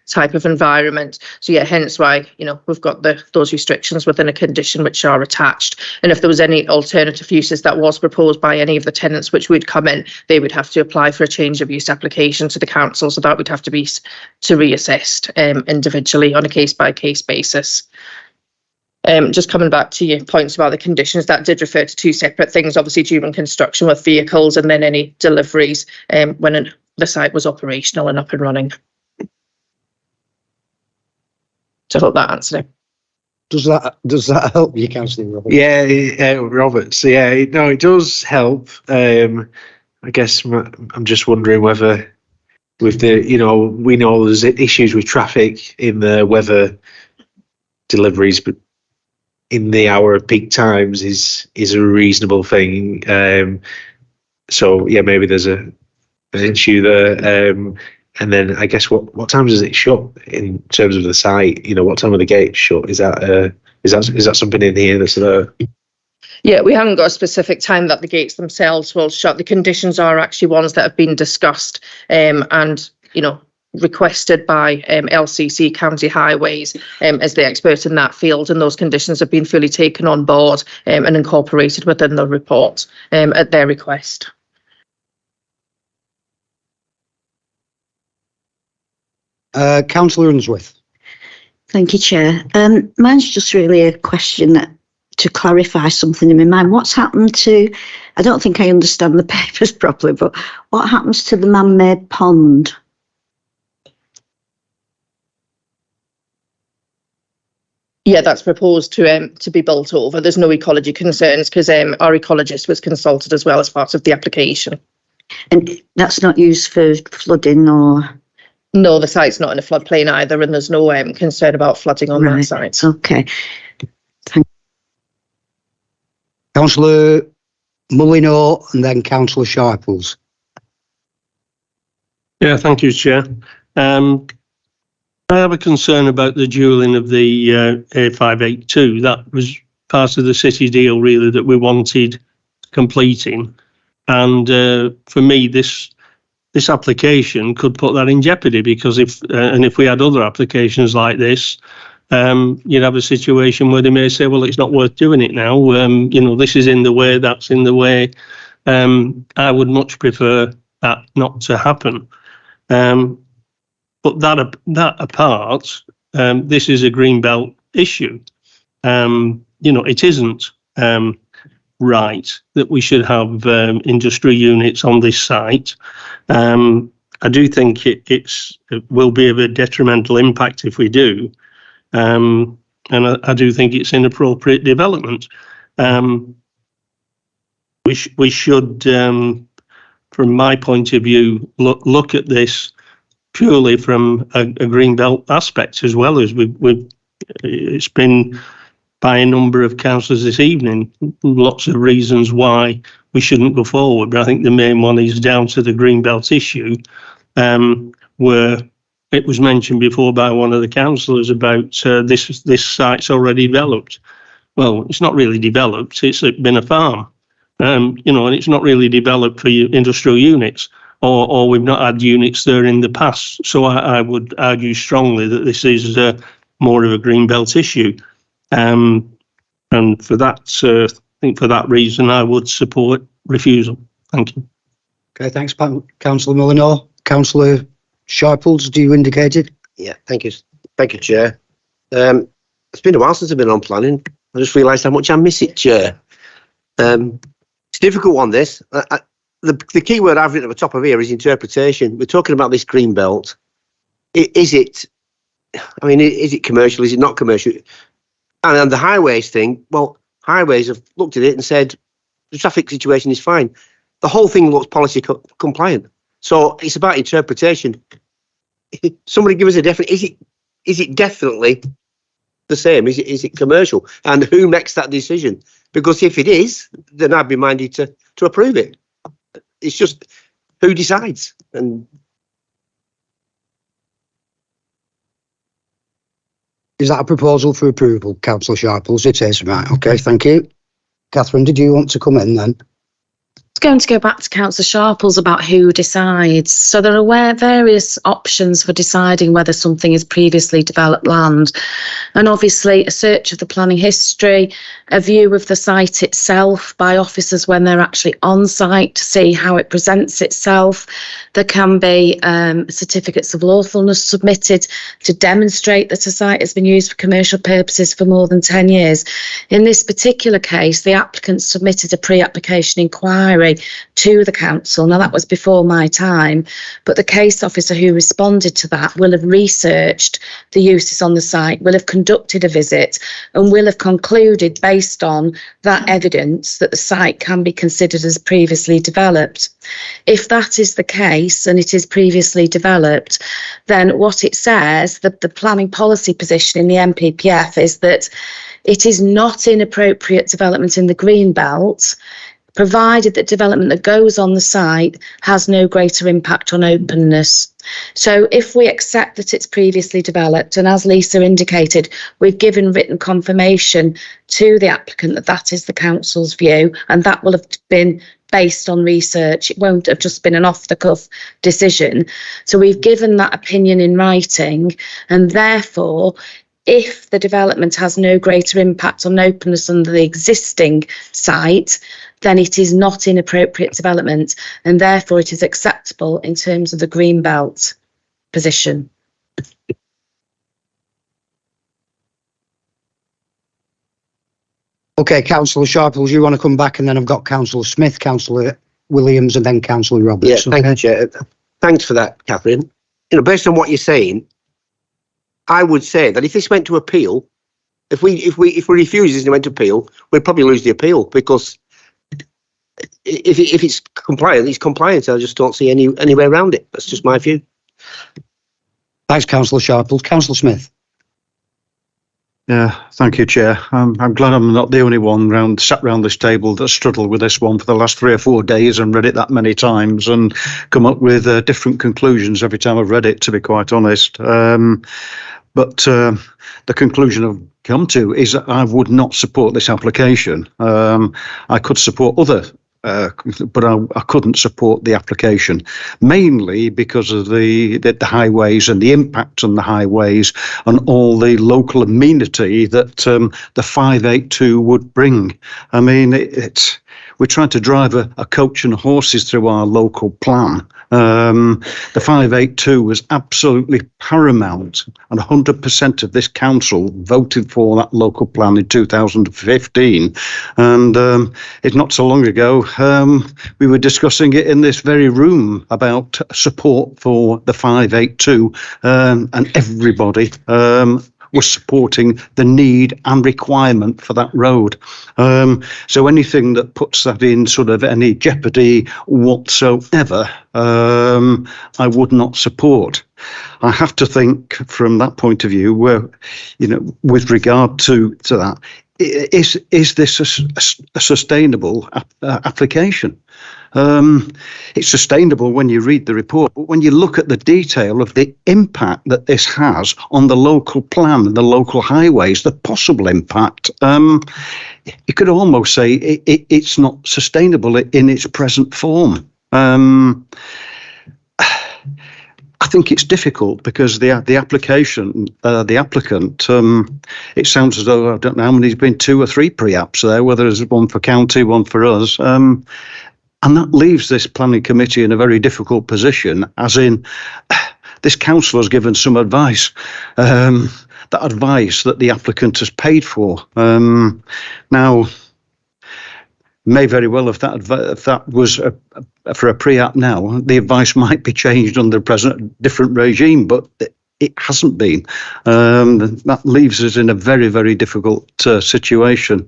type of environment. So yeah, hence why, we've got those restrictions within a condition which are attached. And if there was any alternative uses that was proposed by any of the tenants which would come in, they would have to apply for a change of use application to the council. So that would have to be reassessed individually on a case by case basis. Just coming back to your points about the conditions, that did refer to two separate things, obviously during construction with vehicles and then any deliveries when the site was operational and up and running. So I hope that answered it. Does that help you, Councillor Roberts? Yeah, Roberts. Yeah, no, it does help. I guess I'm just wondering whether with the, we know there's issues with traffic in the weather deliveries, but in the hour of peak times is a reasonable thing. So yeah, maybe there's an issue there. And then I guess what time does it shut in terms of the site? What time are the gates shut? Is that something in here that's there? Yeah, we haven't got a specific time that the gates themselves will shut. The conditions are actually ones that have been discussed and requested by LCC County Highways as the expert in that field, and those conditions have been fully taken on board and incorporated within the report at their request. Councillor Unsworth. Thank you, Chair. Mine's just really a question to clarify something in my mind. What's happened to, I don't think I understand the papers properly, but what happens to the man-made pond? Yeah, that's proposed to be built over. There's no ecology concerns because our ecologist was consulted as well as part of the application. And that's not used for flooding or? No, the site's not in a floodplain either, and there's no concern about flooding on that site. Okay. Councillor Mullinor and then Councillor Sharples. Yeah, thank you, Chair. I have a concern about the dualling of the A582. That was part of the city deal, really, that we wanted completing. And for me, this application could put that in jeopardy, because if we had other applications like this, you'd have a situation where they may say, well, it's not worth doing it now. This is in the way, that's in the way. I would much prefer that not to happen. But that apart, this is a greenbelt issue. It isn't right that we should have industrial units on this site. I do think it will be of a detrimental impact if we do. And I do think it's inappropriate development. We should, from my point of view, look at this purely from a greenbelt aspect, as well as it's been by a number of councillors this evening, lots of reasons why we shouldn't go forward. But I think the main one is down to the greenbelt issue, where it was mentioned before by one of the councillors about this site's already developed. Well, it's not really developed. It's been a farm, and it's not really developed for industrial units, or we've not had units there in the past. So I would argue strongly that this is more of a greenbelt issue. And for that, I think for that reason, I would support refusal. Thank you. Okay, thanks, Councillor Mullinor. Councillor Sharples, do you indicate it? Yeah, thank you. Thank you, Chair. It's been a while since I've been on planning. I just realised how much I miss it, Chair. It's a difficult one, this. The key word I've written at the top of here is interpretation. We're talking about this green belt. Is it commercial? Is it not commercial? And the highways thing, well, highways have looked at it and said the traffic situation is fine. The whole thing looks policy compliant. So it's about interpretation. Somebody give us a definite. Is it definitely the same? Is it commercial? And who makes that decision? Because if it is, then I'd be minded to approve it. It's just who decides. And is that a proposal for approval, Councillor Sharples? It is, right. Okay, thank you. Catherine, did you want to come in then? going to go back to Councillor Sharples about who decides. So there are various options for deciding whether something is previously developed land. And obviously a search of the planning history, a view of the site itself by officers when they're actually on site to see how it presents itself. There can be certificates of lawfulness submitted to demonstrate that a site has been used for commercial purposes for more than 10 years. In this particular case, the applicant submitted a pre-application inquiry to the council. Now, that was before my time, but the case officer who responded to that will have researched the uses on the site, will have conducted a visit, and will have concluded based on that evidence that the site can be considered as previously developed. If that is the case and it is previously developed, then what it says, the planning policy position in the NPPF is that it is not inappropriate development in the green belt, provided that development that goes on the site has no greater impact on openness. So if we accept that it's previously developed, and as Lisa indicated, we've given written confirmation to the applicant that that is the council's view, and that will have been based on research. It won't have just been an off-the-cuff decision. So we've given that opinion in writing, and therefore, if the development has no greater impact on openness under the existing site, then it is not inappropriate development, and therefore it is acceptable in terms of the green belt position. Okay, Councillor Sharples, you want to come back, and then I've got Councillor Smith, Councillor Williams, and then Councillor Roberts. Yeah, thank you, Chair. Thanks for that, Catherine. Based on what you're saying, I would say that if this went to appeal, if we refuse this and went to appeal, we'd probably lose the appeal, because if it's compliant, it's compliant. I just don't see any way around it. That's just my view. Thanks, Councillor Sharples. Councillor Smith. Yeah, thank you, Chair. I'm glad I'm not the only one sat round this table that struggled with this one for the last 3 or 4 days and read it that many times and come up with different conclusions every time I've read it, to be quite honest. But the conclusion I've come to is that I would not support this application. I could support other, but I couldn't support the application, mainly because of the highways and the impact on the highways and all the local amenity that the 582 would bring. I mean, we're trying to drive a coach and horses through our local plan. The 582 was absolutely paramount, and 100% of this council voted for that local plan in 2015. And it's not so long ago, we were discussing it in this very room about support for the 582, and everybody was supporting the need and requirement for that road. So anything that puts that in sort of any jeopardy whatsoever, I would not support. I have to think from that point of view, where, with regard to that, is this a sustainable application? It's sustainable when you read the report, but when you look at the detail of the impact that this has on the local plan and the local highways, the possible impact, you could almost say it's not sustainable in its present form. I think it's difficult because the applicant, it sounds as though, I don't know how many, there's been 2 or 3 pre-apps there, whether there's one for county, one for us. And that leaves this planning committee in a very difficult position, as in this council has given some advice, that advice that the applicant has paid for. Now, may very well, if that was for a pre-app now, the advice might be changed under the present different regime, but it hasn't been. That leaves us in a very, very difficult situation.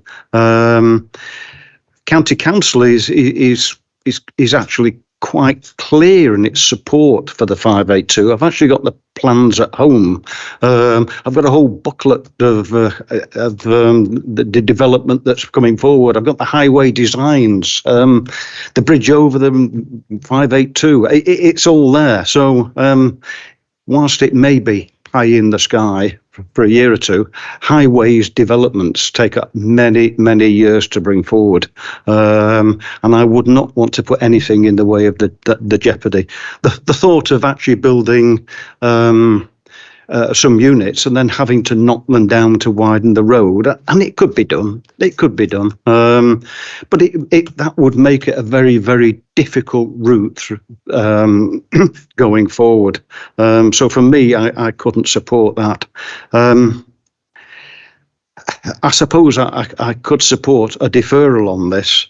County Council is actually quite clear in its support for the 582. I've actually got the plans at home. I've got a whole booklet of the development that's coming forward. I've got the highway designs, the bridge over the 582. It's all there. So whilst it may be pie in the sky for a year or two. Highways developments take up many, many years to bring forward. And I would not want to put anything in the way of the jeopardy. The thought of actually building some units and then having to knock them down to widen the road, and it could be done. It could be done, but that would make it a very, very difficult route going forward. So for me, I couldn't support that. I suppose I could support a deferral on this,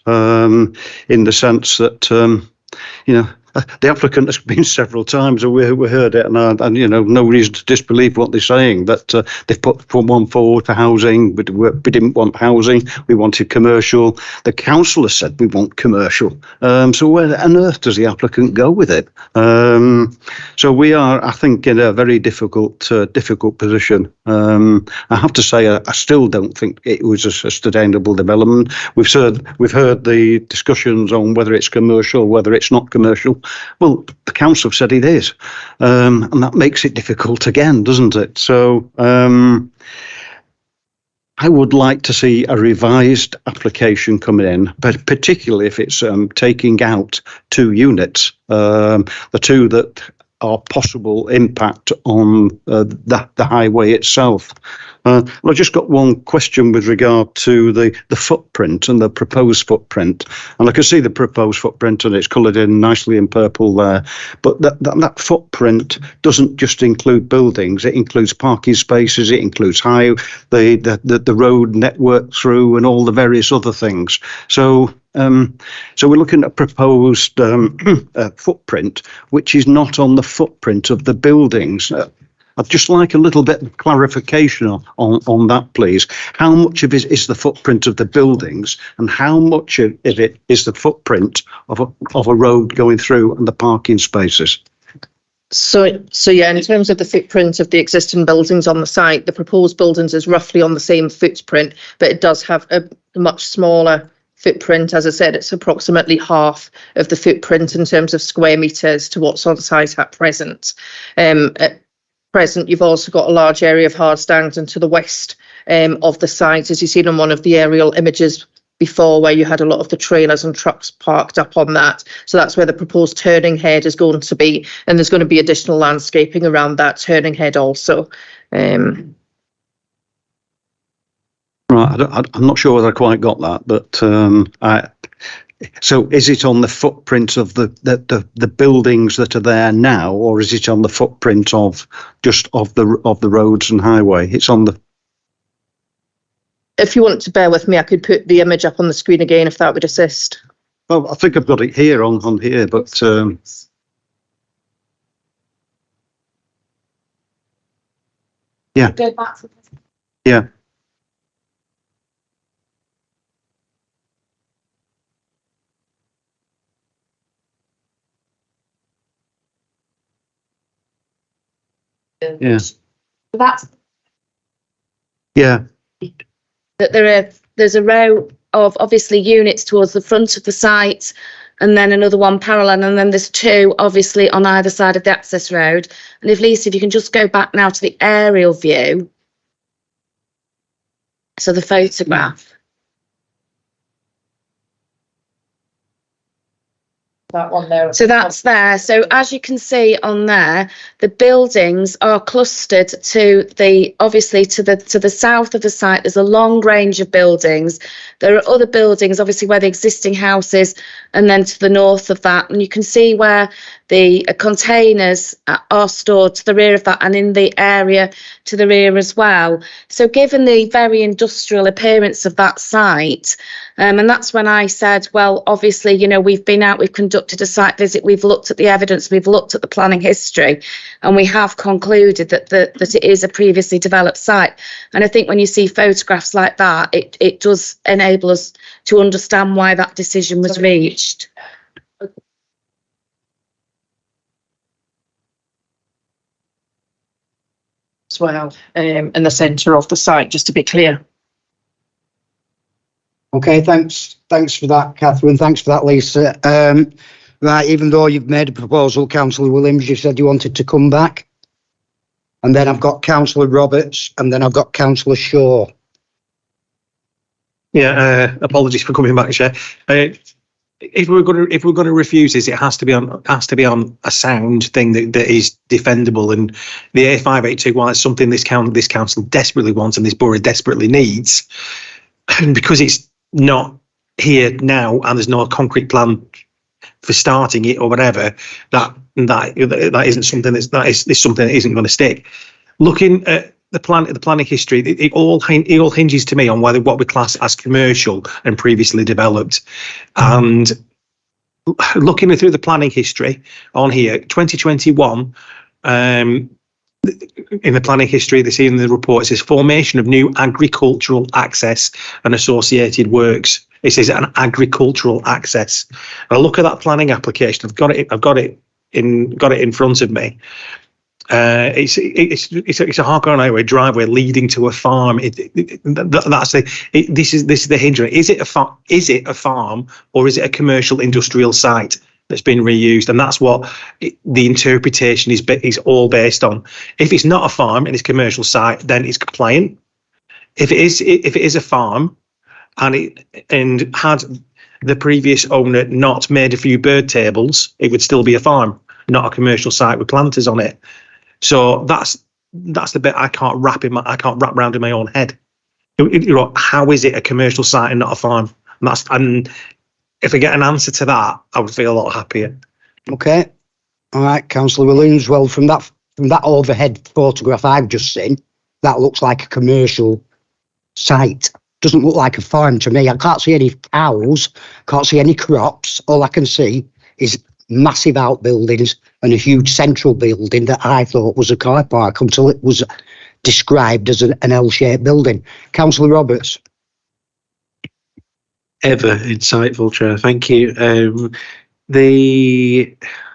in the sense that the applicant has been several times, and we heard it, and no reason to disbelieve what they're saying, that they've put one forward for housing, but we didn't want housing, we wanted commercial. The council has said we want commercial. So where on earth does the applicant go with it? So we are, I think, in a very difficult position. I have to say, I still don't think it was a sustainable development. We've heard the discussions on whether it's commercial, whether it's not commercial. Well, the council have said it is, and that makes it difficult again, doesn't it? So I would like to see a revised application coming in, but particularly if it's taking out 2 units, the 2 that are possible impact on the highway itself. I've just got one question with regard to the footprint and the proposed footprint. And I can see the proposed footprint, and it's coloured in nicely in purple there. But that footprint doesn't just include buildings. It includes parking spaces. It includes the road network through and all the various other things. So we're looking at a proposed footprint, which is not on the footprint of the buildings. I'd just like a little bit of clarification on that, please. How much of it is the footprint of the buildings, and how much of it is the footprint of a road going through and the parking spaces? So yeah, in terms of the footprint of the existing buildings on the site, the proposed buildings is roughly on the same footprint, but it does have a much smaller footprint. As I said, it's approximately half of the footprint in terms of square metres to what's on site at present. At present, you've also got a large area of hard standing to the west of the site, as you've seen on one of the aerial images before, where you had a lot of the trailers and trucks parked up on that. So that's where the proposed turning head is going to be, and there's going to be additional landscaping around that turning head also. Right, I'm not sure whether I quite got that, but so is it on the footprint of the buildings that are there now, or is it on the footprint of the roads and highway? It's on the. If you want to bear with me, I could put the image up on the screen again if that would assist. Well, I think I've got it here on here, but yeah. Go back to Yeah. Yeah. That's Yeah. That there's a row of obviously units towards the front of the site, and then another one parallel, and then there's 2 obviously on either side of the access road. And if Lisa, if you can just go back now to the aerial view, so the photograph. That one there. So that's there. So as you can see on there, the buildings are clustered to the, obviously to the south of the site. There's a long range of buildings. There are other buildings, obviously where the existing house is, and then to the north of that. And you can see where the containers are stored to the rear of that, and in the area to the rear as well. So given the very industrial appearance of that site, and that's when I said, well, obviously, we've been out, we've conducted a site visit, we've looked at the evidence, we've looked at the planning history, and we have concluded that it is a previously developed site. And I think when you see photographs like that, it does enable us to understand why that decision was reached. As well, in the centre of the site, just to be clear. Okay, thanks for that, Catherine. Thanks for that, Lisa. Right, even though you've made a proposal, Councillor Williams, you said you wanted to come back. and then I've got Councillor Roberts, and then I've got Councillor Shaw. Yeah, apologies for coming back, Chair. If we're going to refuse this, it has to be on a sound thing that is defendable. And the A582, while it's something this council desperately wants and this borough desperately needs, and because it's not here now and there's no concrete plan for starting it or whatever, that isn't something that is something that isn't going to stick. Looking at the planning history, it all hinges to me on whether what we class as commercial and previously developed. And looking through the planning history on here, 2021, in the planning history, they see in the report, it says formation of new agricultural access and associated works. It says an agricultural access. And I look at that planning application. I've got it in front of me. It's a Harcourt Highway driveway leading to a farm. This is the hindrance. Is it a farm or is it a commercial industrial site that's been reused? And that's what the interpretation is all based on. If it's not a farm and it's a commercial site, then it's compliant. If it is a farm and had the previous owner not made a few bird tables, it would still be a farm, not a commercial site with planters on it. So that's the bit I can't wrap around in my own head. How is it a commercial site and not a farm? And if I get an answer to that, I would feel a lot happier. Okay, all right, Councillor Williams. Well, from that overhead photograph I've just seen, that looks like a commercial site. Doesn't look like a farm to me. I can't see any cows, can't see any crops. All I can see is massive outbuildings and a huge central building that I thought was a car park until it was described as an L-shaped building. Councillor Roberts. Ever insightful, Chair. Thank you.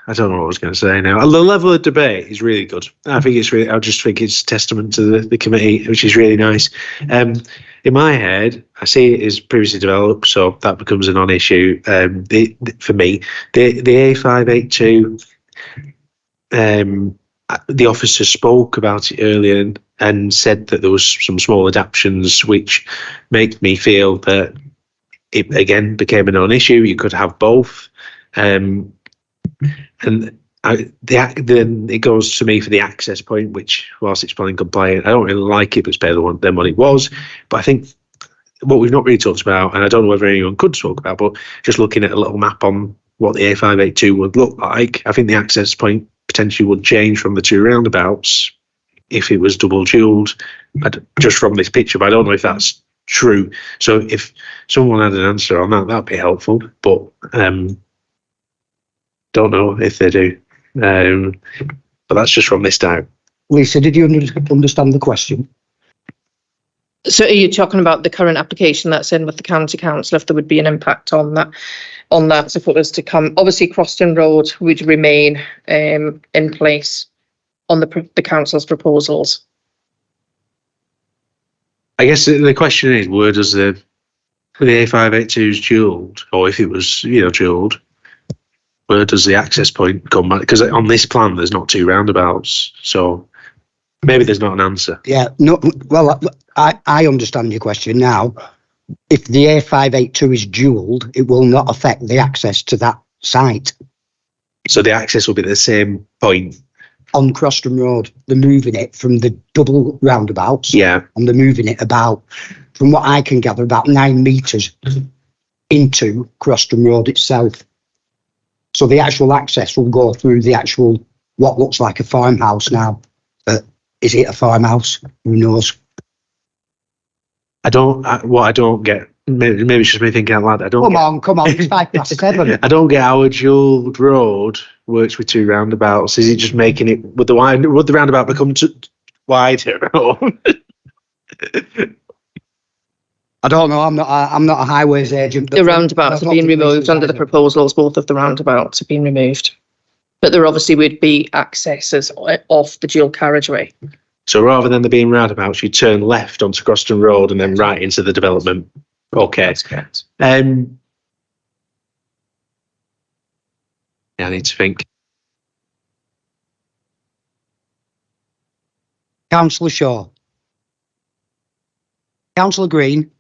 I don't know what I was going to say now. The level of debate is really good. I just think it's testament to the committee, which is really nice. In my head, I see it as previously developed, so that becomes a non-issue. For me, the A582, the officer spoke about it earlier and said that there was some small adaptations, which make me feel that it again became a non-issue. You could have both. Then it goes to me for the access point, which, whilst it's planning compliant, I don't really like it, but it's better than what it was. But I think what we've not really talked about, and I don't know whether anyone could talk about, but just looking at a little map on what the A582 would look like, I think the access point potentially would change from the two roundabouts if it was double dualed, just from this picture, but I don't know if that's true. So if someone had an answer on that, that'd be helpful. But don't know if they do. But that's just from this down. Lisa, did you understand the question? So are you talking about the current application that's in with the county council, if there would be an impact on that if it was to come? Obviously, Croston Road would remain in place on the council's proposals. I guess the question is, where does the A582 is dualled, or if it was, dualled, where does the access point come back? Because on this plan, there's not two roundabouts, so maybe there's not an answer. Yeah, no. Well, I understand your question now. If the A582 is dualled, it will not affect the access to that site. So the access will be the same point on Croston Road. They're moving it from the double roundabouts. Yeah, and they're moving it about, from what I can gather, about 9 metres into Croston Road itself. So the actual access will go through the actual, what looks like a farmhouse now. Is it a farmhouse? Who knows? I don't get, maybe it's just me thinking out loud. Come on, it's 7:05. I don't get how a dual road works with two roundabouts. Is it just making it, would the roundabout become wider? I don't know. I'm not a highways agent. The roundabouts are being removed under the proposals. Both of the roundabouts have been removed, but there obviously would be accesses off the dual carriageway. So rather than there being roundabouts, you turn left onto Croston Road and then right into the development. Okay. That's correct. Yeah, I need to think. Councillor Shaw. Councillor Green.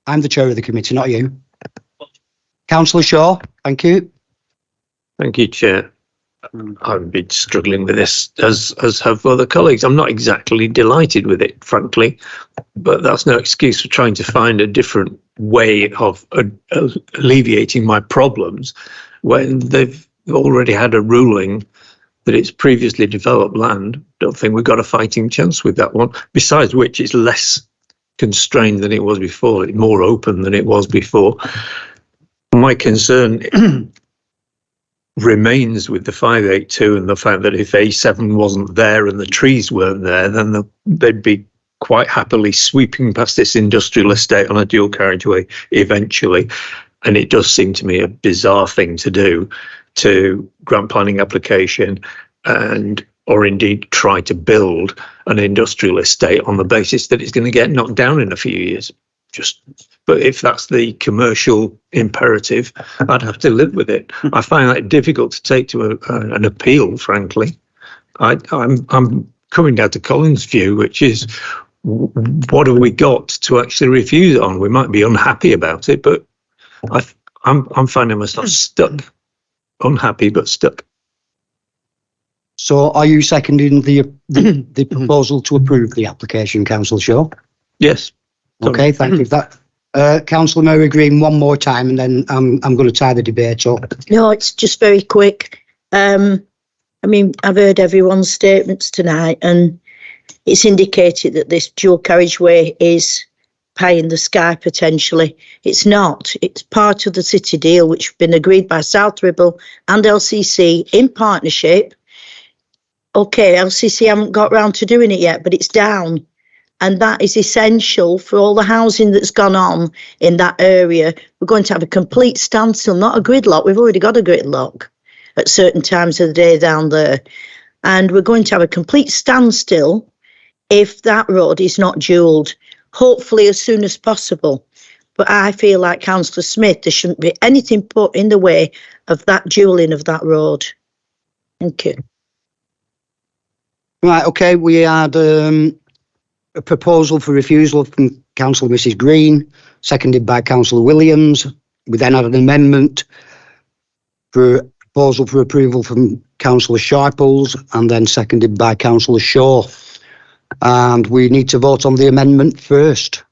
I'm the chair of the committee, not you. Councillor Shaw, thank you. Thank you, Chair. I've been struggling with this, as have other colleagues. I'm not exactly delighted with it, frankly, but that's no excuse for trying to find a different way of alleviating my problems when they've already had a ruling that it's previously developed land. Don't think we've got a fighting chance with that one. Besides which, it's less constrained than it was before. It's more open than it was before. My concern remains with the 582 and the fact that if A7 wasn't there and the trees weren't there, then they'd be quite happily sweeping past this industrial estate on a dual carriageway eventually. And it does seem to me a bizarre thing to do, to grant planning application and or indeed try to build an industrial estate on the basis that it's going to get knocked down in a few years. But if that's the commercial imperative, I'd have to live with it. I find that difficult to take to an appeal, frankly. I'm coming down to Colin's view, which is, what have we got to actually refuse it on? We might be unhappy about it, but I'm finding myself stuck. Unhappy, but stuck. So are you seconding the proposal to approve the application, Councillor Shaw? Yes. Okay, thank you for that. Councillor Mary Green, one more time, and then I'm going to tie the debate up. No, it's just very quick. I mean, I've heard everyone's statements tonight, and it's indicated that this dual carriageway is pie in the sky potentially. It's not. It's part of the city deal, which has been agreed by South Ribble and LCC in partnership. Okay, LCC haven't got round to doing it yet, but it's down. And that is essential for all the housing that's gone on in that area. We're going to have a complete standstill, not a gridlock. We've already got a gridlock at certain times of the day down there. And we're going to have a complete standstill if that road is not dualled, hopefully as soon as possible. But I feel like Councillor Smith, there shouldn't be anything put in the way of that dualling of that road. Thank you. Right, okay, we had a proposal for refusal from Councillor Mrs Green, seconded by Councillor Williams. We then had an amendment for a proposal for approval from Councillor Sharples, and then seconded by Councillor Shaw. And we need to vote on the amendment first.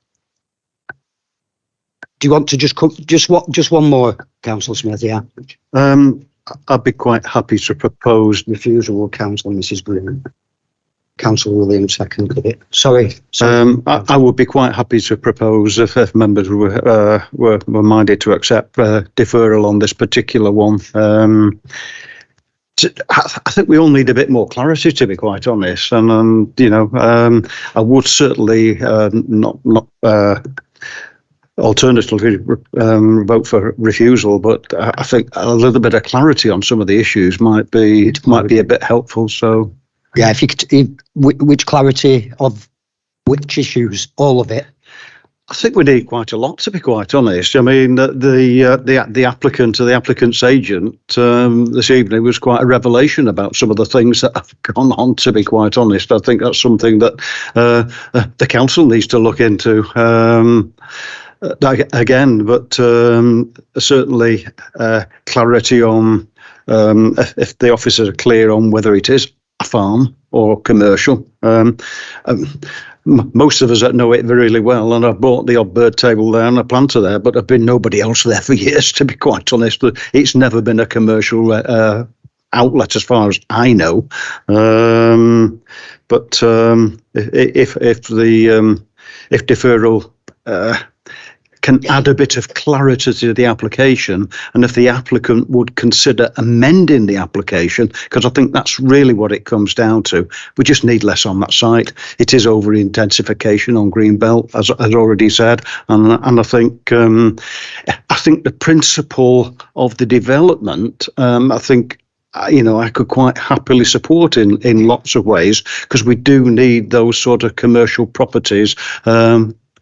Do you want to just one more, Councillor Smith? Yeah. I'd be quite happy to propose refusal of Councillor Mrs Green. Councillor Williams seconded it. Sorry. I would be quite happy to propose, if members were minded to accept deferral on this particular one. I think we all need a bit more clarity, to be quite honest. And I would certainly not alternatively vote for refusal, but I think a little bit of clarity on some of the issues might be a bit helpful. So. Yeah, if you could, which clarity of which issues, all of it? I think we need quite a lot, to be quite honest. I mean, the applicant or the applicant's agent this evening was quite a revelation about some of the things that have gone on, to be quite honest. I think that's something that the council needs to look into again, but certainly clarity on if the officers are clear on whether it is a farm or commercial. Most of us that know it really well, and I've bought the odd bird table there and a planter there, but I've been nobody else there for years, to be quite honest. It's never been a commercial outlet as far as I know. But if deferral can add a bit of clarity to the application, and if the applicant would consider amending the application, because I think that's really what it comes down to. We just need less on that site. It is over intensification on Greenbelt, as already said, and I think the principle of the development, I think, I could quite happily support in lots of ways, because we do need those sort of commercial properties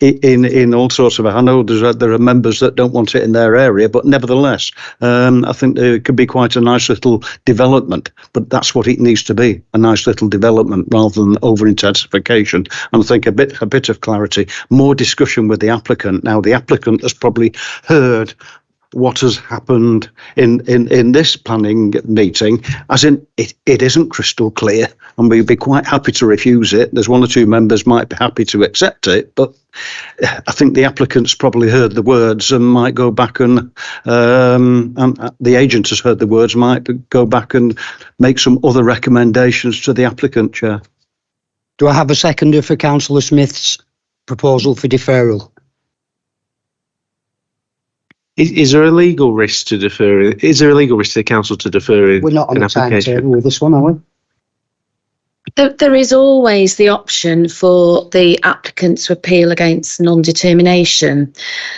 in all sorts of, I know there are members that don't want it in their area, but nevertheless, I think it could be quite a nice little development, but that's what it needs to be, a nice little development rather than over-intensification. And I think a bit of clarity, more discussion with the applicant. Now, the applicant has probably heard what has happened in this planning meeting, as in it isn't crystal clear, and we'd be quite happy to refuse it. There's one or two members might be happy to accept it, but I think the applicant's probably heard the words and might go back and the agent has heard the words, might go back and make some other recommendations to the applicant, Chair. Do I have a seconder for Councillor Smith's proposal for deferral? Is there a legal risk to defer? Is there a legal risk to the council to defer? We're not on the timetable with this one, are we? There is always the option for the applicant to appeal against non-determination.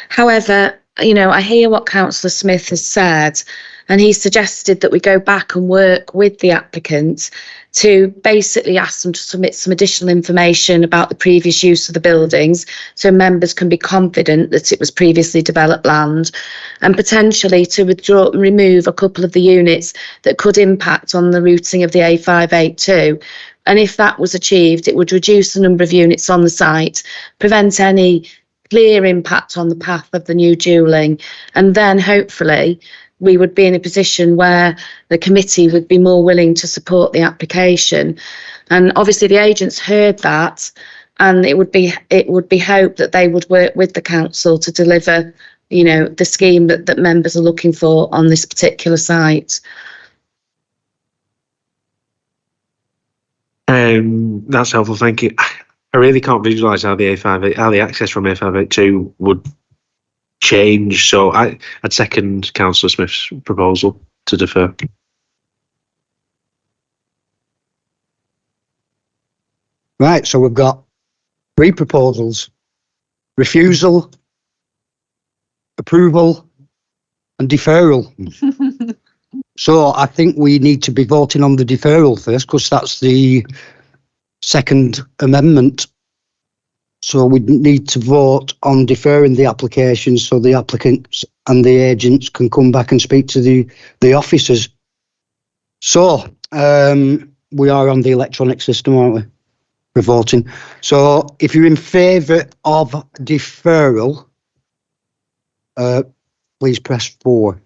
However, I hear what Councillor Smith has said, and he suggested that we go back and work with the applicant to basically ask them to submit some additional information about the previous use of the buildings, so members can be confident that it was previously developed land, and potentially to remove a couple of the units that could impact on the routing of the A582. And if that was achieved, it would reduce the number of units on the site, prevent any clear impact on the path of the new dualling, and then hopefully we would be in a position where the committee would be more willing to support the application. And obviously the agents heard that, and it would be hoped that they would work with the council to deliver, the scheme that members are looking for on this particular site. That's helpful, thank you. I really can't visualise how the access from A582 would change, so I'd second Councillor Smith's proposal to defer. Right, so we've got three proposals: refusal, approval, and deferral. So I think we need to be voting on the deferral first, because that's the second amendment. So we need to vote on deferring the application so the applicants and the agents can come back and speak to the officers. So we are on the electronic system, aren't we? We're voting. So if you're in favour of deferral, please press 4.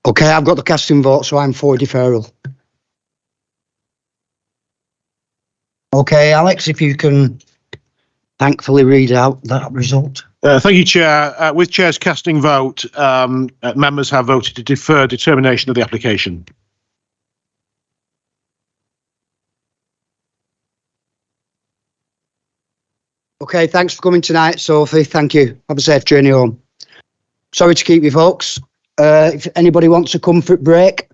Okay, I've got the casting vote, so I'm for deferral. Okay, Alex, if you can thankfully read out that result. Thank you, Chair. With Chair's casting vote, members have voted to defer determination of the application. Okay, thanks for coming tonight, Sophie. Thank you. Have a safe journey home. Sorry to keep you, folks. If anybody wants a comfort break.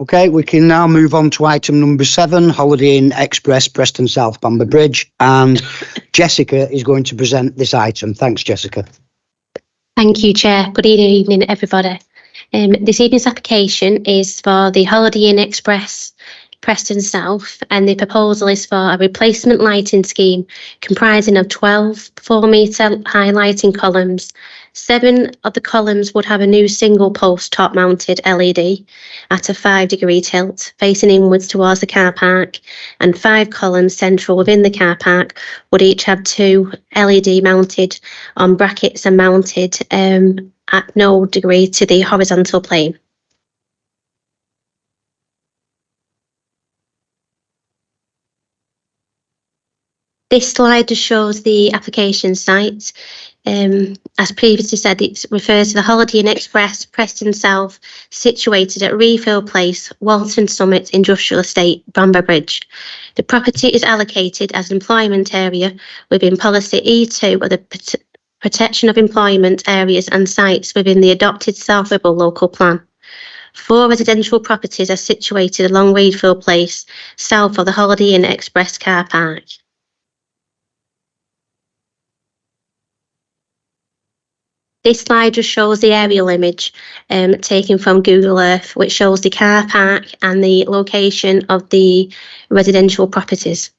Okay, we can now move on to item number 7, Holiday Inn Express, Preston South Bamber Bridge, and Jessica is going to present this item. Thanks, Jessica. Thank you, Chair. Good evening, everybody. This evening's application is for the Holiday Inn Express Preston South, and the proposal is for a replacement lighting scheme comprising of 12 4-metre high lighting columns. 7 of the columns would have a new single post top mounted LED at a 5-degree tilt facing inwards towards the car park, and 5 columns central within the car park would each have 2 LED mounted on brackets and mounted at no degree to the horizontal plane. This slide just shows the application site. As previously said, it refers to the Holiday Inn Express, Preston South, situated at Refill Place, Walton Summit Industrial Estate, Bamber Bridge. The property is allocated as an employment area within Policy E2 of the Protection of Employment Areas and Sites within the adopted South Ribble Local Plan. 4 residential properties are situated along Refill Place, south of the Holiday Inn Express car park. This slide just shows the aerial image taken from Google Earth, which shows the car park and the location of the residential properties.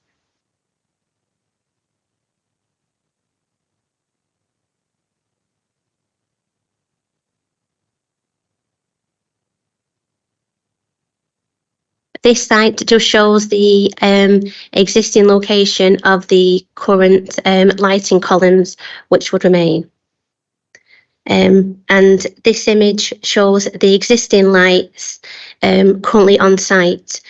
This site just shows the existing location of the current lighting columns, which would remain. And this image shows the existing lights currently on site.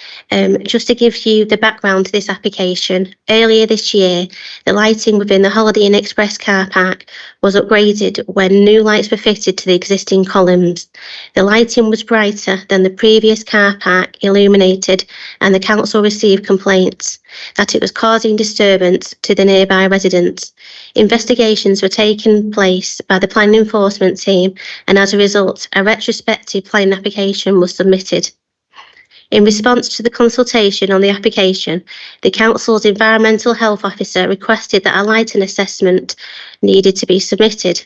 Just to give you the background to this application, earlier this year, the lighting within the Holiday Inn Express car park was upgraded when new lights were fitted to the existing columns. The lighting was brighter than the previous car park illuminated, and the council received complaints that it was causing disturbance to the nearby residents. Investigations were taking place by the planning enforcement team, and as a result, a retrospective planning application was submitted. In response to the consultation on the application, the council's environmental health officer requested that a lighting assessment needed to be submitted.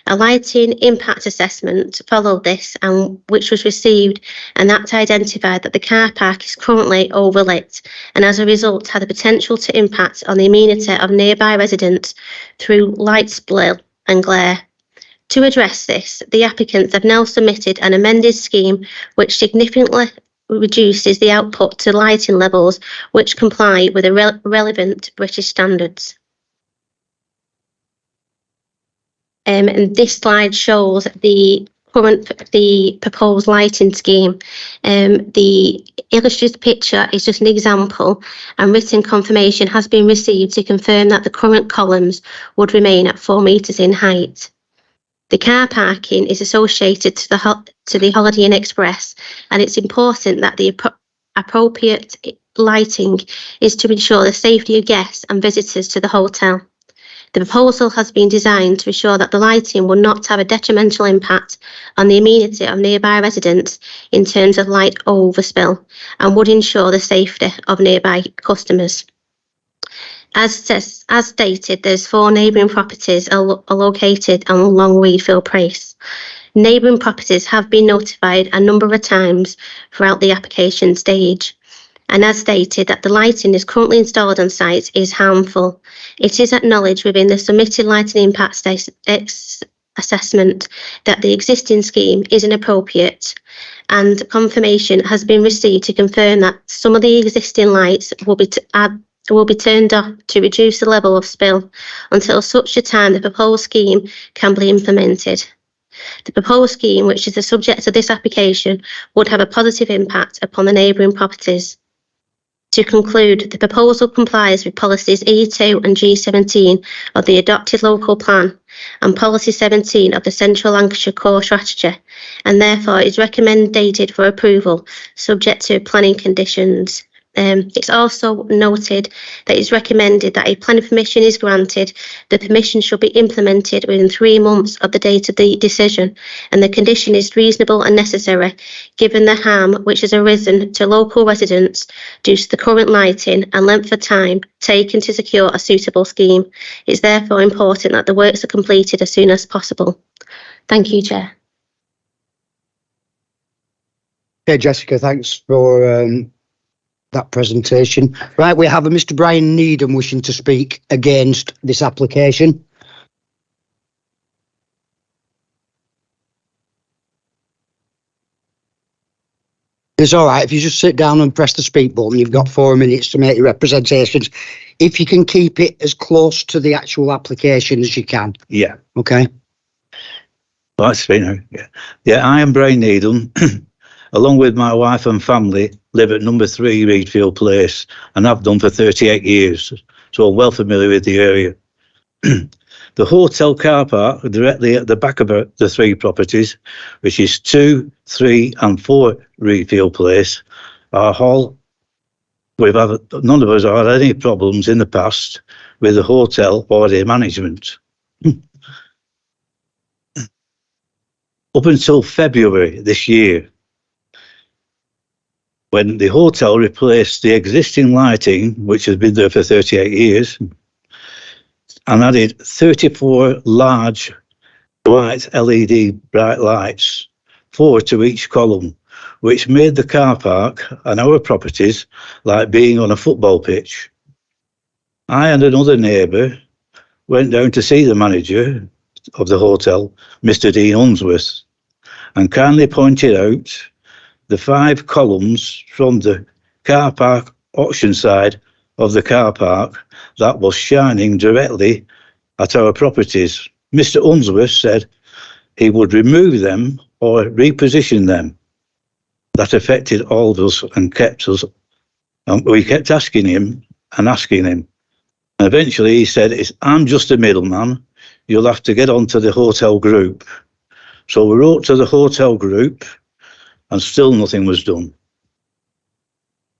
A lighting impact assessment followed this, and which was received, and that identified that the car park is currently overlit and as a result had the potential to impact on the amenity of nearby residents through light spill and glare. To address this, the applicants have now submitted an amended scheme which significantly reduces the output to lighting levels which comply with the relevant British standards. And this slide shows the proposed lighting scheme. The illustrated picture is just an example, and written confirmation has been received to confirm that the current columns would remain at 4 metres in height. The car parking is associated to the Holiday Inn Express, and it's important that the appropriate lighting is to ensure the safety of guests and visitors to the hotel. The proposal has been designed to ensure that the lighting will not have a detrimental impact on the amenity of nearby residents in terms of light overspill, and would ensure the safety of nearby customers. As stated, there's 4 neighbouring properties are located along Refill Place. Neighbouring properties have been notified a number of times throughout the application stage. And as stated, that the lighting is currently installed on site is harmful. It is acknowledged within the submitted lighting impact assessment that the existing scheme is inappropriate, and confirmation has been received to confirm that some of the existing lights will be turned off to reduce the level of spill until such a time the proposed scheme can be implemented. The proposed scheme, which is the subject of this application, would have a positive impact upon the neighbouring properties. To conclude, the proposal complies with policies E2 and G17 of the adopted local plan and policy 17 of the Central Lancashire Core Strategy, and therefore is recommended for approval subject to planning conditions. It's also noted that it's recommended that if planning permission is granted, the permission should be implemented within 3 months of the date of the decision, and the condition is reasonable and necessary given the harm which has arisen to local residents due to the current lighting and length of time taken to secure a suitable scheme. It's therefore important that the works are completed as soon as possible. Thank you, Chair. Okay, Jessica, thanks for that presentation. Right, we have a Mr. Brian Needham wishing to speak against this application. It's all right if you just sit down and press the speak button. You've got 4 minutes to make your representations. If you can keep it as close to the actual application as you can. Yeah. Okay. That's fine. Yeah, I am Brian Needham. Along with my wife and family, live at number 3 Reedfield Place, and have done for 38 years. So I'm well familiar with the area. The hotel car park directly at the back of the 3 properties, which is 2, 3 and 4 Reedfield Place, are all, none of us have had any problems in the past with the hotel or their management. Up until February this year, when the hotel replaced the existing lighting, which has been there for 38 years, and added 34 large white LED bright lights, 4 to each column, which made the car park and our properties like being on a football pitch. I and another neighbour went down to see the manager of the hotel, Mr. Dean Unsworth, and kindly pointed out the 5 columns from the car park auction side of the car park that was shining directly at our properties. Mr. Unsworth said he would remove them or reposition them. That affected all of us and kept us. We kept asking him. And eventually he said, I'm just a middleman. You'll have to get onto the hotel group. So we wrote to the hotel group and still nothing was done.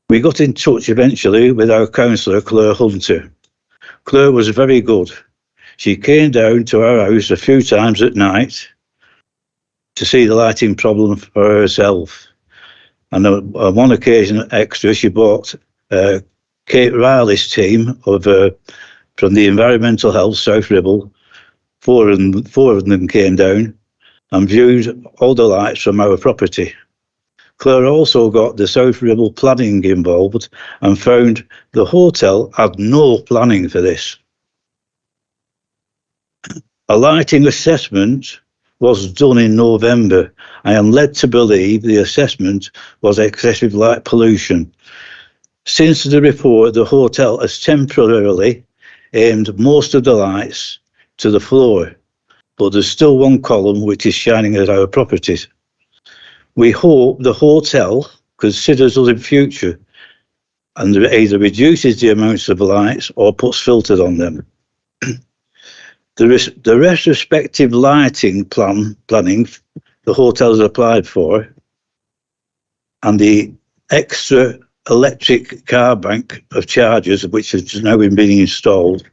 We got in touch eventually with our councillor, Claire Hunter. Claire was very good. She came down to our house a few times at night to see the lighting problem for herself. And on one occasion extra, she brought Kate Riley's team from the Environmental Health South Ribble. 4 of them came down and viewed all the lights from our property. Claire also got the South Ribble planning involved and found the hotel had no planning for this. A lighting assessment was done in November. I am led to believe the assessment was excessive light pollution. Since the report, the hotel has temporarily aimed most of the lights to the floor, but there's still 1 column which is shining at our properties. We hope the hotel considers us in future and either reduces the amounts of lights or puts filters on them. The retrospective lighting planning the hotel has applied for, and the extra electric car bank of chargers, which has now been being installed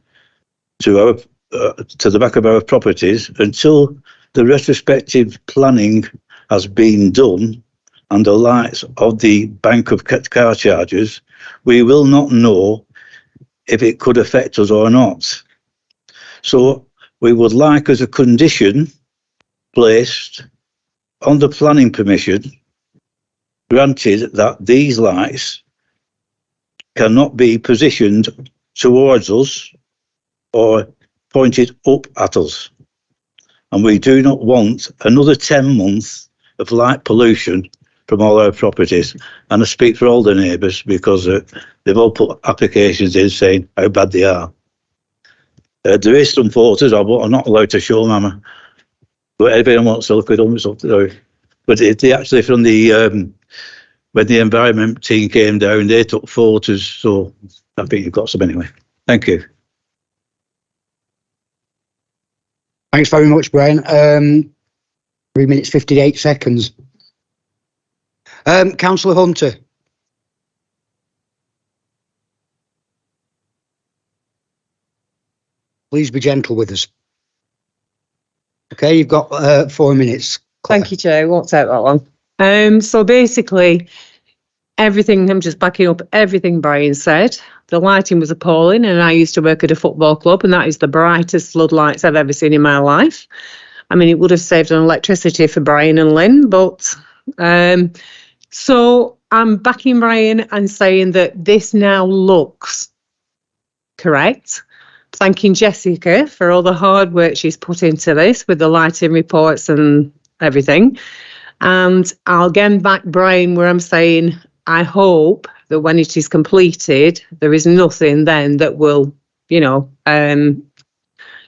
to the back of our properties, until the retrospective planning has been done and the lights of the bank of car chargers, we will not know if it could affect us or not. So we would like as a condition placed on the planning permission, granted that these lights cannot be positioned towards us or pointed up at us. And we do not want another 10 months of light pollution from all our properties. And I speak for all the neighbours because they've all put applications in saying how bad they are. There is some photos I'm not allowed to show, Mama. But everyone wants to look at them, it's up to them. But they actually from the when the environment team came down, they took photos. So I think you've got some anyway. Thank you. Thanks very much, Brian. 3 minutes, 58 seconds. Councillor Hunter. Please be gentle with us. Okay, you've got 4 minutes. Thank you, Joe. Won't take that long. So basically, everything, I'm just backing up everything Brian said. The lighting was appalling, and I used to work at a football club, and that is the brightest floodlights I've ever seen in my life. I mean, it would have saved on electricity for Brian and Lynn, but so I'm backing Brian and saying that this now looks correct. Thanking Jessica for all the hard work she's put into this with the lighting reports and everything. And I'll again back Brian where I'm saying I hope that when it is completed, there is nothing then that will,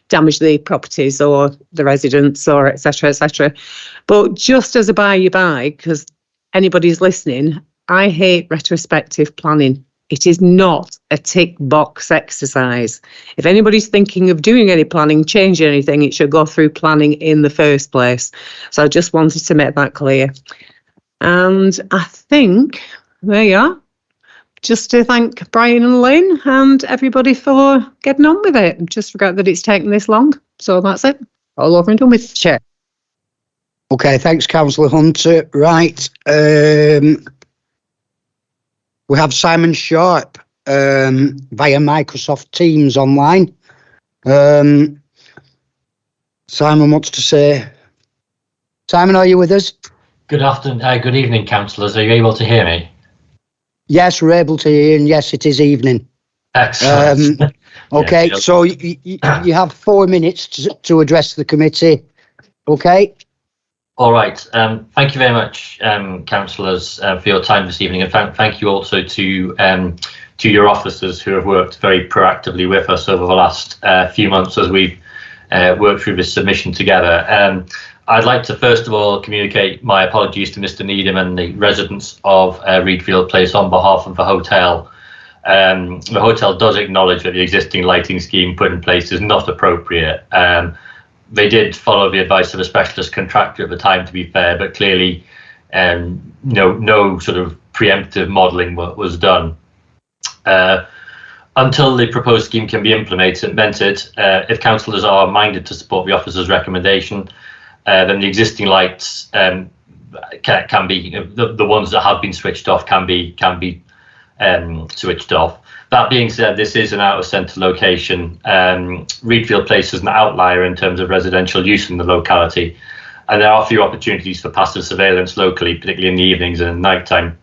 damage the properties or the residents or et cetera, et cetera. But just as a by, because anybody's listening, I hate retrospective planning. It is not a tick box exercise. If anybody's thinking of doing any planning, changing anything, it should go through planning in the first place. So I just wanted to make that clear. And I think there you are. Just to thank Brian and Lynn and everybody for getting on with it. Just forgot that it's taken this long. So that's it. All over and done with, Chair. Okay, thanks, Councillor Hunter. Right. We have Simon Sharp via Microsoft Teams online. Simon wants to say. Simon, are you with us? Good afternoon. Good evening, councillors. Are you able to hear me? Yes, we're able to hear, and yes, it is evening. Excellent. Okay, Yeah, so you have 4 minutes to address the committee. Okay. All right. Thank you very much, councillors, for your time this evening, and thank you also to your officers who have worked very proactively with us over the last few months as we've worked through this submission together. I'd like to first of all communicate my apologies to Mr. Needham and the residents of Reedfield Place on behalf of the hotel. The hotel does acknowledge that the existing lighting scheme put in place is not appropriate. They did follow the advice of a specialist contractor at the time, to be fair, but clearly no sort of preemptive modelling was done. Until the proposed scheme can be implemented, if councillors are minded to support the officer's recommendation, then the existing lights can be the ones that have been switched off can be switched off. That being said, this is an out-of-centre location. Reedfield Place is an outlier in terms of residential use in the locality, and there are few opportunities for passive surveillance locally, particularly in the evenings and night time.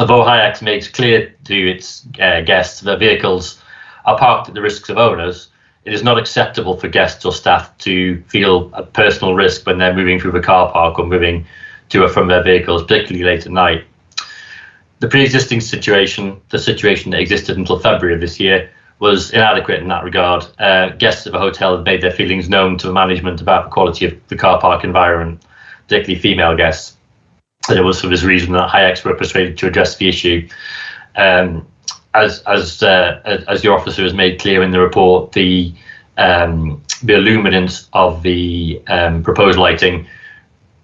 Although HIAX makes clear to its guests that vehicles are parked at the risks of owners, it is not acceptable for guests or staff to feel a personal risk when they're moving through the car park or moving to or from their vehicles, particularly late at night. The pre-existing situation, the situation that existed until February of this year, was inadequate in that regard. Guests of the hotel had made their feelings known to the management about the quality of the car park environment, particularly female guests. And it was for this reason that HIAX were persuaded to address the issue. As your officer has made clear in the report, the illuminance of the proposed lighting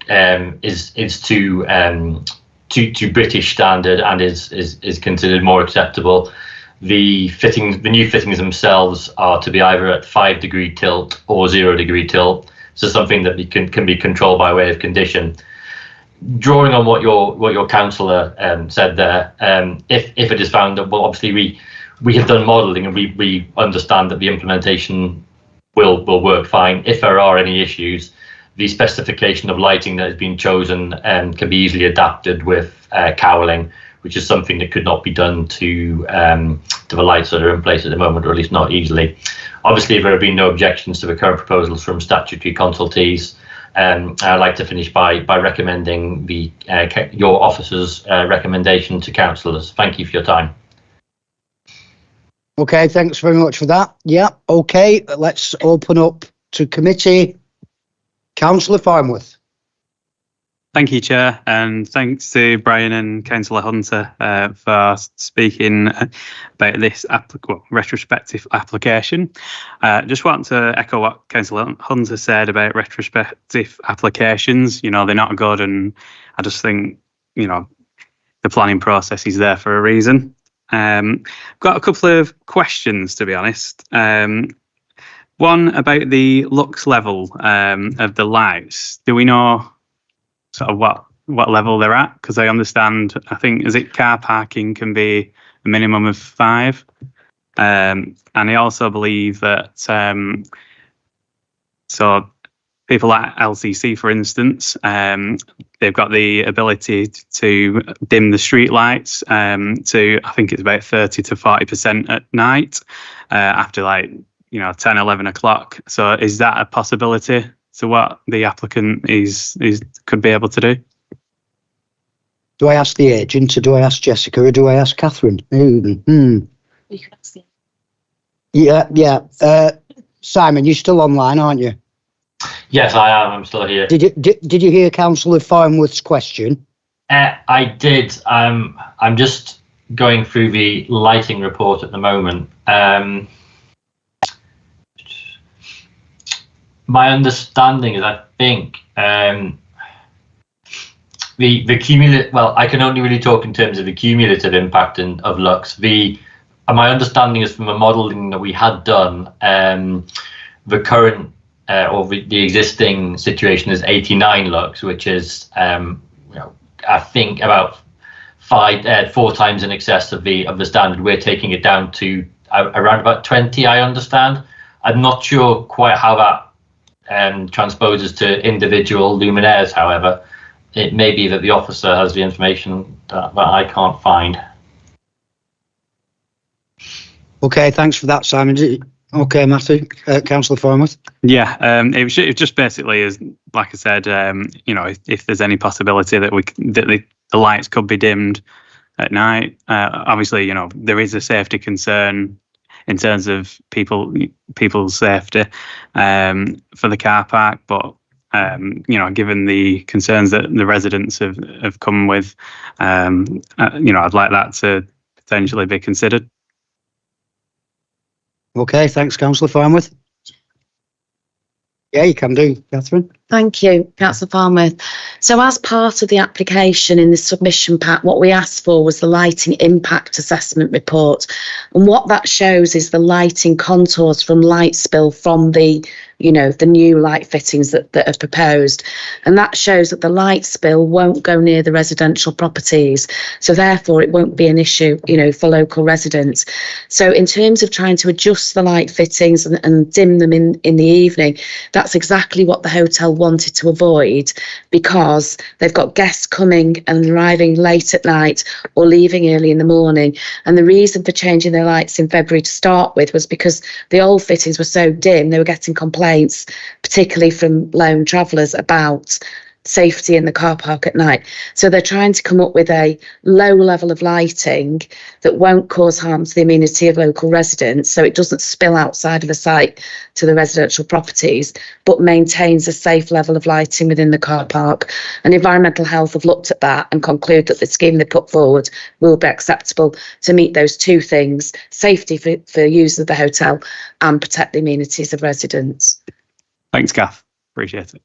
is to British standard and is considered more acceptable. The new fittings themselves are to be either at 5-degree tilt or 0-degree tilt, so something that can be controlled by way of condition. Drawing on what your councillor said there, if it is found that, well, obviously we have done modelling and we understand that the implementation will work fine. If there are any issues, the specification of lighting that has been chosen can be easily adapted with cowling, which is something that could not be done to the lights that are in place at the moment, or at least not easily. Obviously, there have been no objections to the current proposals from statutory consultees. I'd like to finish by recommending your officer's recommendation to councillors. Thank you for your time. Okay, thanks very much for that. Yeah, okay, let's open up to committee. Councillor Farnworth. Thank you, Chair, and thanks to Brian and Councillor Hunter for speaking about this retrospective application. Just want to echo what Councillor Hunter said about retrospective applications. They're not good, and I just think, the planning process is there for a reason. Got a couple of questions, to be honest. One about the lux level of the lights. Do we know sort of what level they're at? Because I understand, I think, is it car parking can be a minimum of 5? And I also believe that so people at LCC, for instance, they've got the ability to dim the street lights to, I think it's about 30 to 40% at night after 10, 11 o'clock. So is that a possibility to what the applicant could be able to do? Do I ask the agent, or do I ask Jessica, or do I ask Catherine? Yeah. Simon, you're still online, aren't you? Yes, I am. I'm still here. Did you hear Councillor Farnworth's question? I did. I'm just going through the lighting report at the moment. My understanding is, I think, the cumulative. Well, I can only really talk in terms of the cumulative impact of Lux. My understanding is from the modelling that we had done, the current or the existing situation is 89 Lux, which is, I think about 4 times in excess of the standard. We're taking it down to around about 20. I understand. I'm not sure quite how that transposes to individual luminaires. However, it may be that the officer has the information that I can't find. Okay, thanks for that, Simon. Okay, Matthew, Councillor Farnworth. Yeah, it was just basically, as like I said, if there's any possibility that the lights could be dimmed at night. Obviously, there is a safety concern in terms of people's safety for the car park, but given the concerns that the residents have come with, I'd like that to potentially be considered. Okay, thanks, Councillor Farnworth. Yeah, you can do, Catherine. Thank you, Councillor Farnworth. So as part of the application in the submission pack, what we asked for was the lighting impact assessment report. And what that shows is the lighting contours from light spill from the new light fittings that are proposed. And that shows that the light spill won't go near the residential properties. So therefore it won't be an issue, for local residents. So in terms of trying to adjust the light fittings and dim them in the evening, that's exactly what the hotel wanted to avoid, because they've got guests coming and arriving late at night or leaving early in the morning. And the reason for changing their lights in February to start with was because the old fittings were so dim, they were getting complaints, particularly from lone travellers, about safety in the car park at night. So they're trying to come up with a low level of lighting that won't cause harm to the amenity of local residents, so it doesn't spill outside of the site to the residential properties, but maintains a safe level of lighting within the car park. And Environmental Health have looked at that and conclude that the scheme they put forward will be acceptable to meet those two things: safety for users of the hotel and protect the amenities of residents. Thanks, Kath. Appreciate it.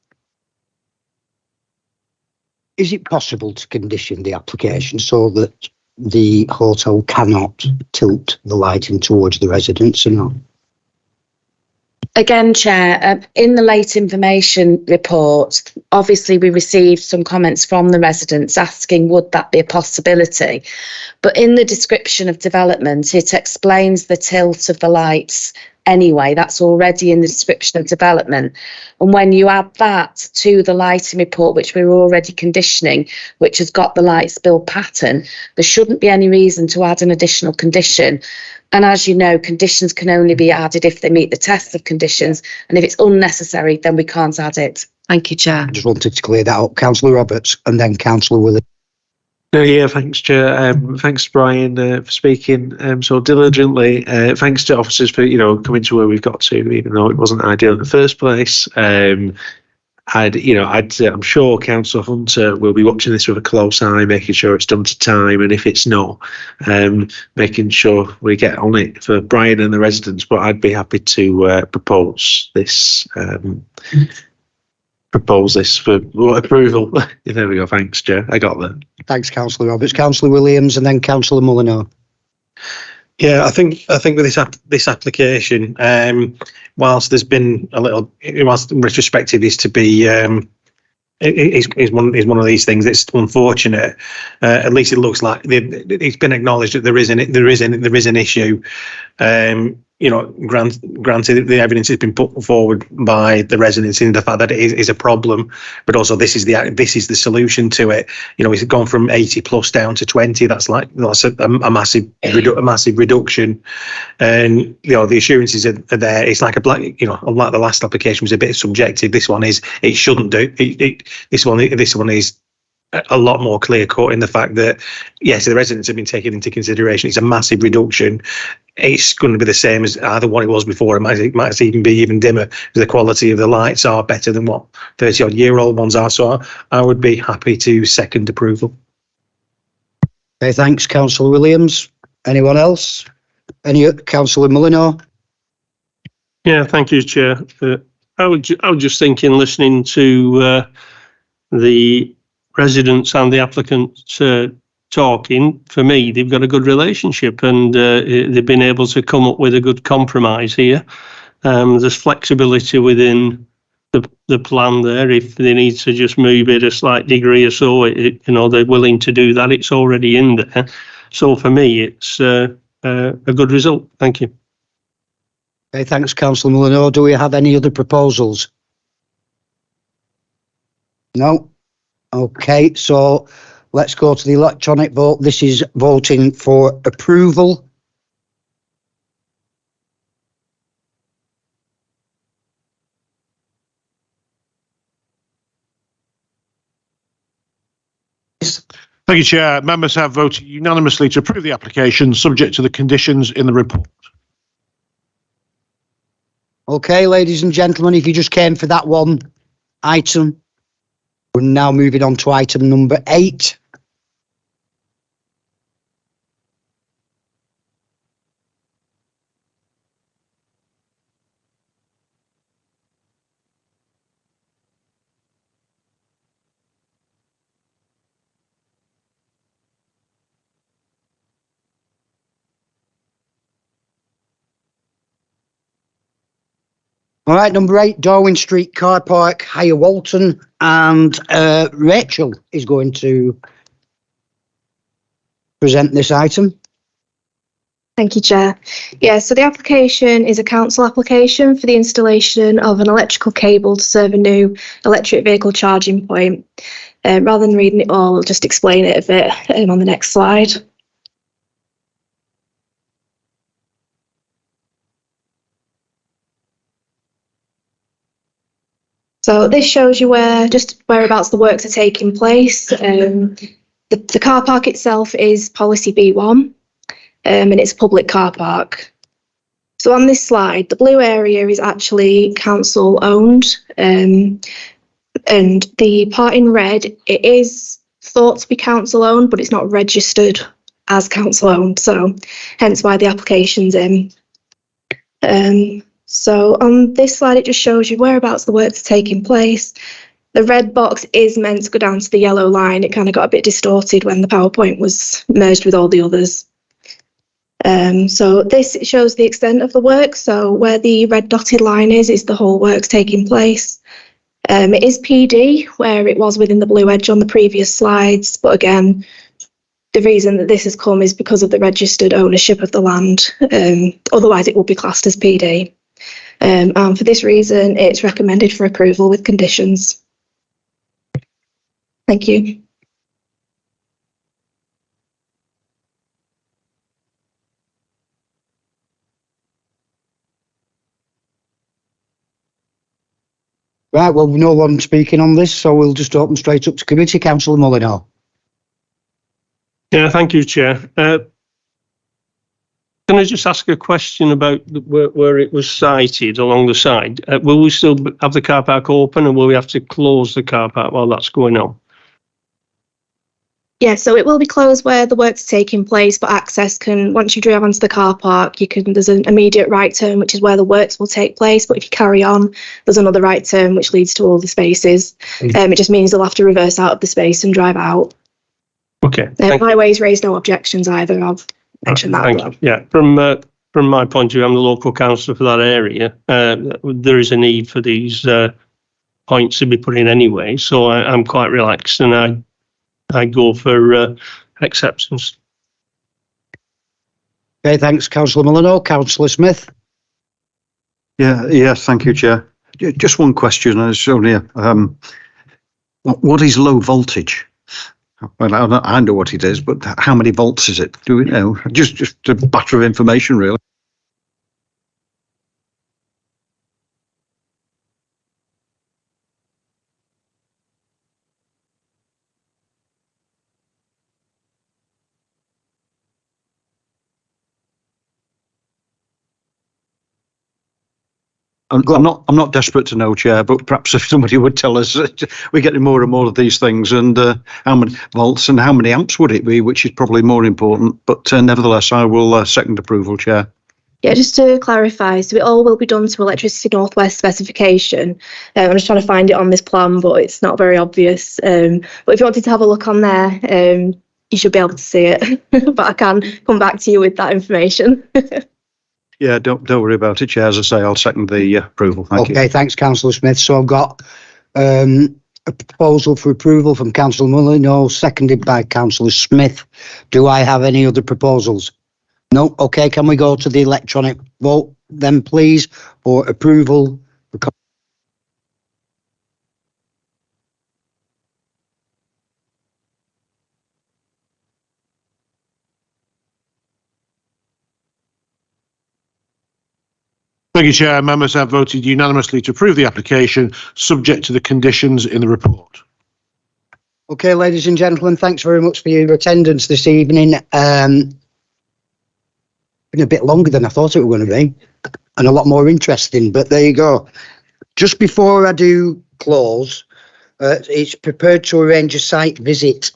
Is it possible to condition the application so that the hotel cannot tilt the lighting towards the residents or not? Again, Chair, in the late information report, obviously we received some comments from the residents asking would that be a possibility. But in the description of development, it explains the tilt of the lights anyway. That's already in the description of development. And when you add that to the lighting report, which we were already conditioning, which has got the light spill pattern, there shouldn't be any reason to add an additional condition. And as you know, conditions can only be added if they meet the test of conditions. And if it's unnecessary, then we can't add it. Thank you, Chair. I just wanted to clear that up. Councillor Roberts and then Councillor Willie. Yeah, thanks, Chair. Thanks, Brian, for speaking so diligently. Thanks to officers for coming to where we've got to, even though it wasn't ideal in the first place. I'm sure Councillor Hunter will be watching this with a close eye, making sure it's done to time, and if it's not, making sure we get on it for Brian and the residents. But I'd be happy to propose this. Propose this for approval. There we go. Thanks, Chair. I got that. Thanks, Councillor Roberts. Councillor Williams and then Councillor Molyneux. Yeah, I think with this application, whilst there's been whilst retrospective is to be, is one of these things that's unfortunate. At least it looks like it's been acknowledged that there is an issue. granted the evidence has been put forward by the residents in the fact that it is a problem, but also this is the solution to it. It's gone from 80 plus down to 20. That's a massive reduction, and the assurances are there. It's like unlike the last application was a bit subjective. This one is it shouldn't do. This one is a lot more clear cut in the fact that yes, the residents have been taken into consideration. It's a massive reduction. It's going to be the same as either what it was before. It might even be even dimmer. The quality of the lights are better than what 30-odd-year-old ones are. So I would be happy to second approval. Okay, thanks, Councillor Williams. Anyone else? Councillor Molyneux? Yeah, thank you, Chair. I was just thinking, listening to the residents and the applicants talking, for me, they've got a good relationship and they've been able to come up with a good compromise here. There's flexibility within the plan there. If they need to just move it a slight degree or so, they're willing to do that. It's already in there. So for me, it's a good result. Thank you. Okay, thanks, Councillor Molyneux. Do we have any other proposals? No? Okay, so let's go to the electronic vote. This is voting for approval. Thank you, Chair. Members have voted unanimously to approve the application, subject to the conditions in the report. Okay, ladies and gentlemen, if you just came for that one item, we're now moving on to item number 8. All right, number 8, Darwin Street Car Park, Higher Walton, and Rachel is going to present this item. Thank you, Chair. Yeah, so the application is a council application for the installation of an electrical cable to serve a new electric vehicle charging point. Rather than reading it all, I'll just explain it a bit on the next slide. So this shows you whereabouts the works are taking place. The car park itself is policy B1, and it's a public car park. So on this slide, the blue area is actually council owned, and the part in red, it is thought to be council owned, but it's not registered as council owned. So hence why the application's in. So on this slide, it just shows you whereabouts the works are taking place. The red box is meant to go down to the yellow line. It kind of got a bit distorted when the PowerPoint was merged with all the others. So this shows the extent of the work. So where the red dotted line is the whole works taking place. It is PD, where it was within the blue edge on the previous slides. But again, the reason that this has come is because of the registered ownership of the land. Otherwise, it would be classed as PD. And for this reason, it's recommended for approval with conditions. Thank you. Right, well, no one speaking on this, so we'll just open straight up to committee. Councillor Molyneux. Yeah, thank you, Chair. Can I just ask a question about where it was sited along the side? Will we still have the car park open, or will we have to close the car park while that's going on? Yeah, so it will be closed where the work's taking place, but access can, once you drive onto the car park, there's an immediate right turn, which is where the works will take place. But if you carry on, there's another right turn, which leads to all the spaces. It just means they'll have to reverse out of the space and drive out. Okay. Highways raised no objections either. I've mentioned that. Thank you. Yeah, from my point of view, I'm the local councillor for that area. There is a need for these points to be put in anyway, so I'm quite relaxed, and I go for acceptance. Okay, thanks, Councillor Molyneux. Councillor Smith. Yes, thank you, Chair. Just one question, and it's only what is low voltage? Well, I know what it is, but how many volts is it? Do we know? Just a matter of information, really. I'm not desperate to know, Chair, but perhaps if somebody would tell us, we're getting more and more of these things, and how many volts and how many amps would it be, which is probably more important. But nevertheless, I will second approval, Chair. Yeah, just to clarify, so it all will be done to Electricity North West specification. I'm just trying to find it on this plan, but it's not very obvious. But if you wanted to have a look on there, you should be able to see it. But I can come back to you with that information. Yeah, don't worry about it, Chair. As I say, I'll second the approval. Thank you. Okay, thanks, Councillor Smith. So I've got a proposal for approval from Councillor Mullinall, seconded by Councillor Smith. Do I have any other proposals? No. Okay, can we go to the electronic vote then, please, for approval? Thank you, Chair. Members have voted unanimously to approve the application, subject to the conditions in the report. Okay, ladies and gentlemen, thanks very much for your attendance this evening. Been a bit longer than I thought it was going to be, and a lot more interesting, but there you go. Just before I do close, it's prepared to arrange a site visit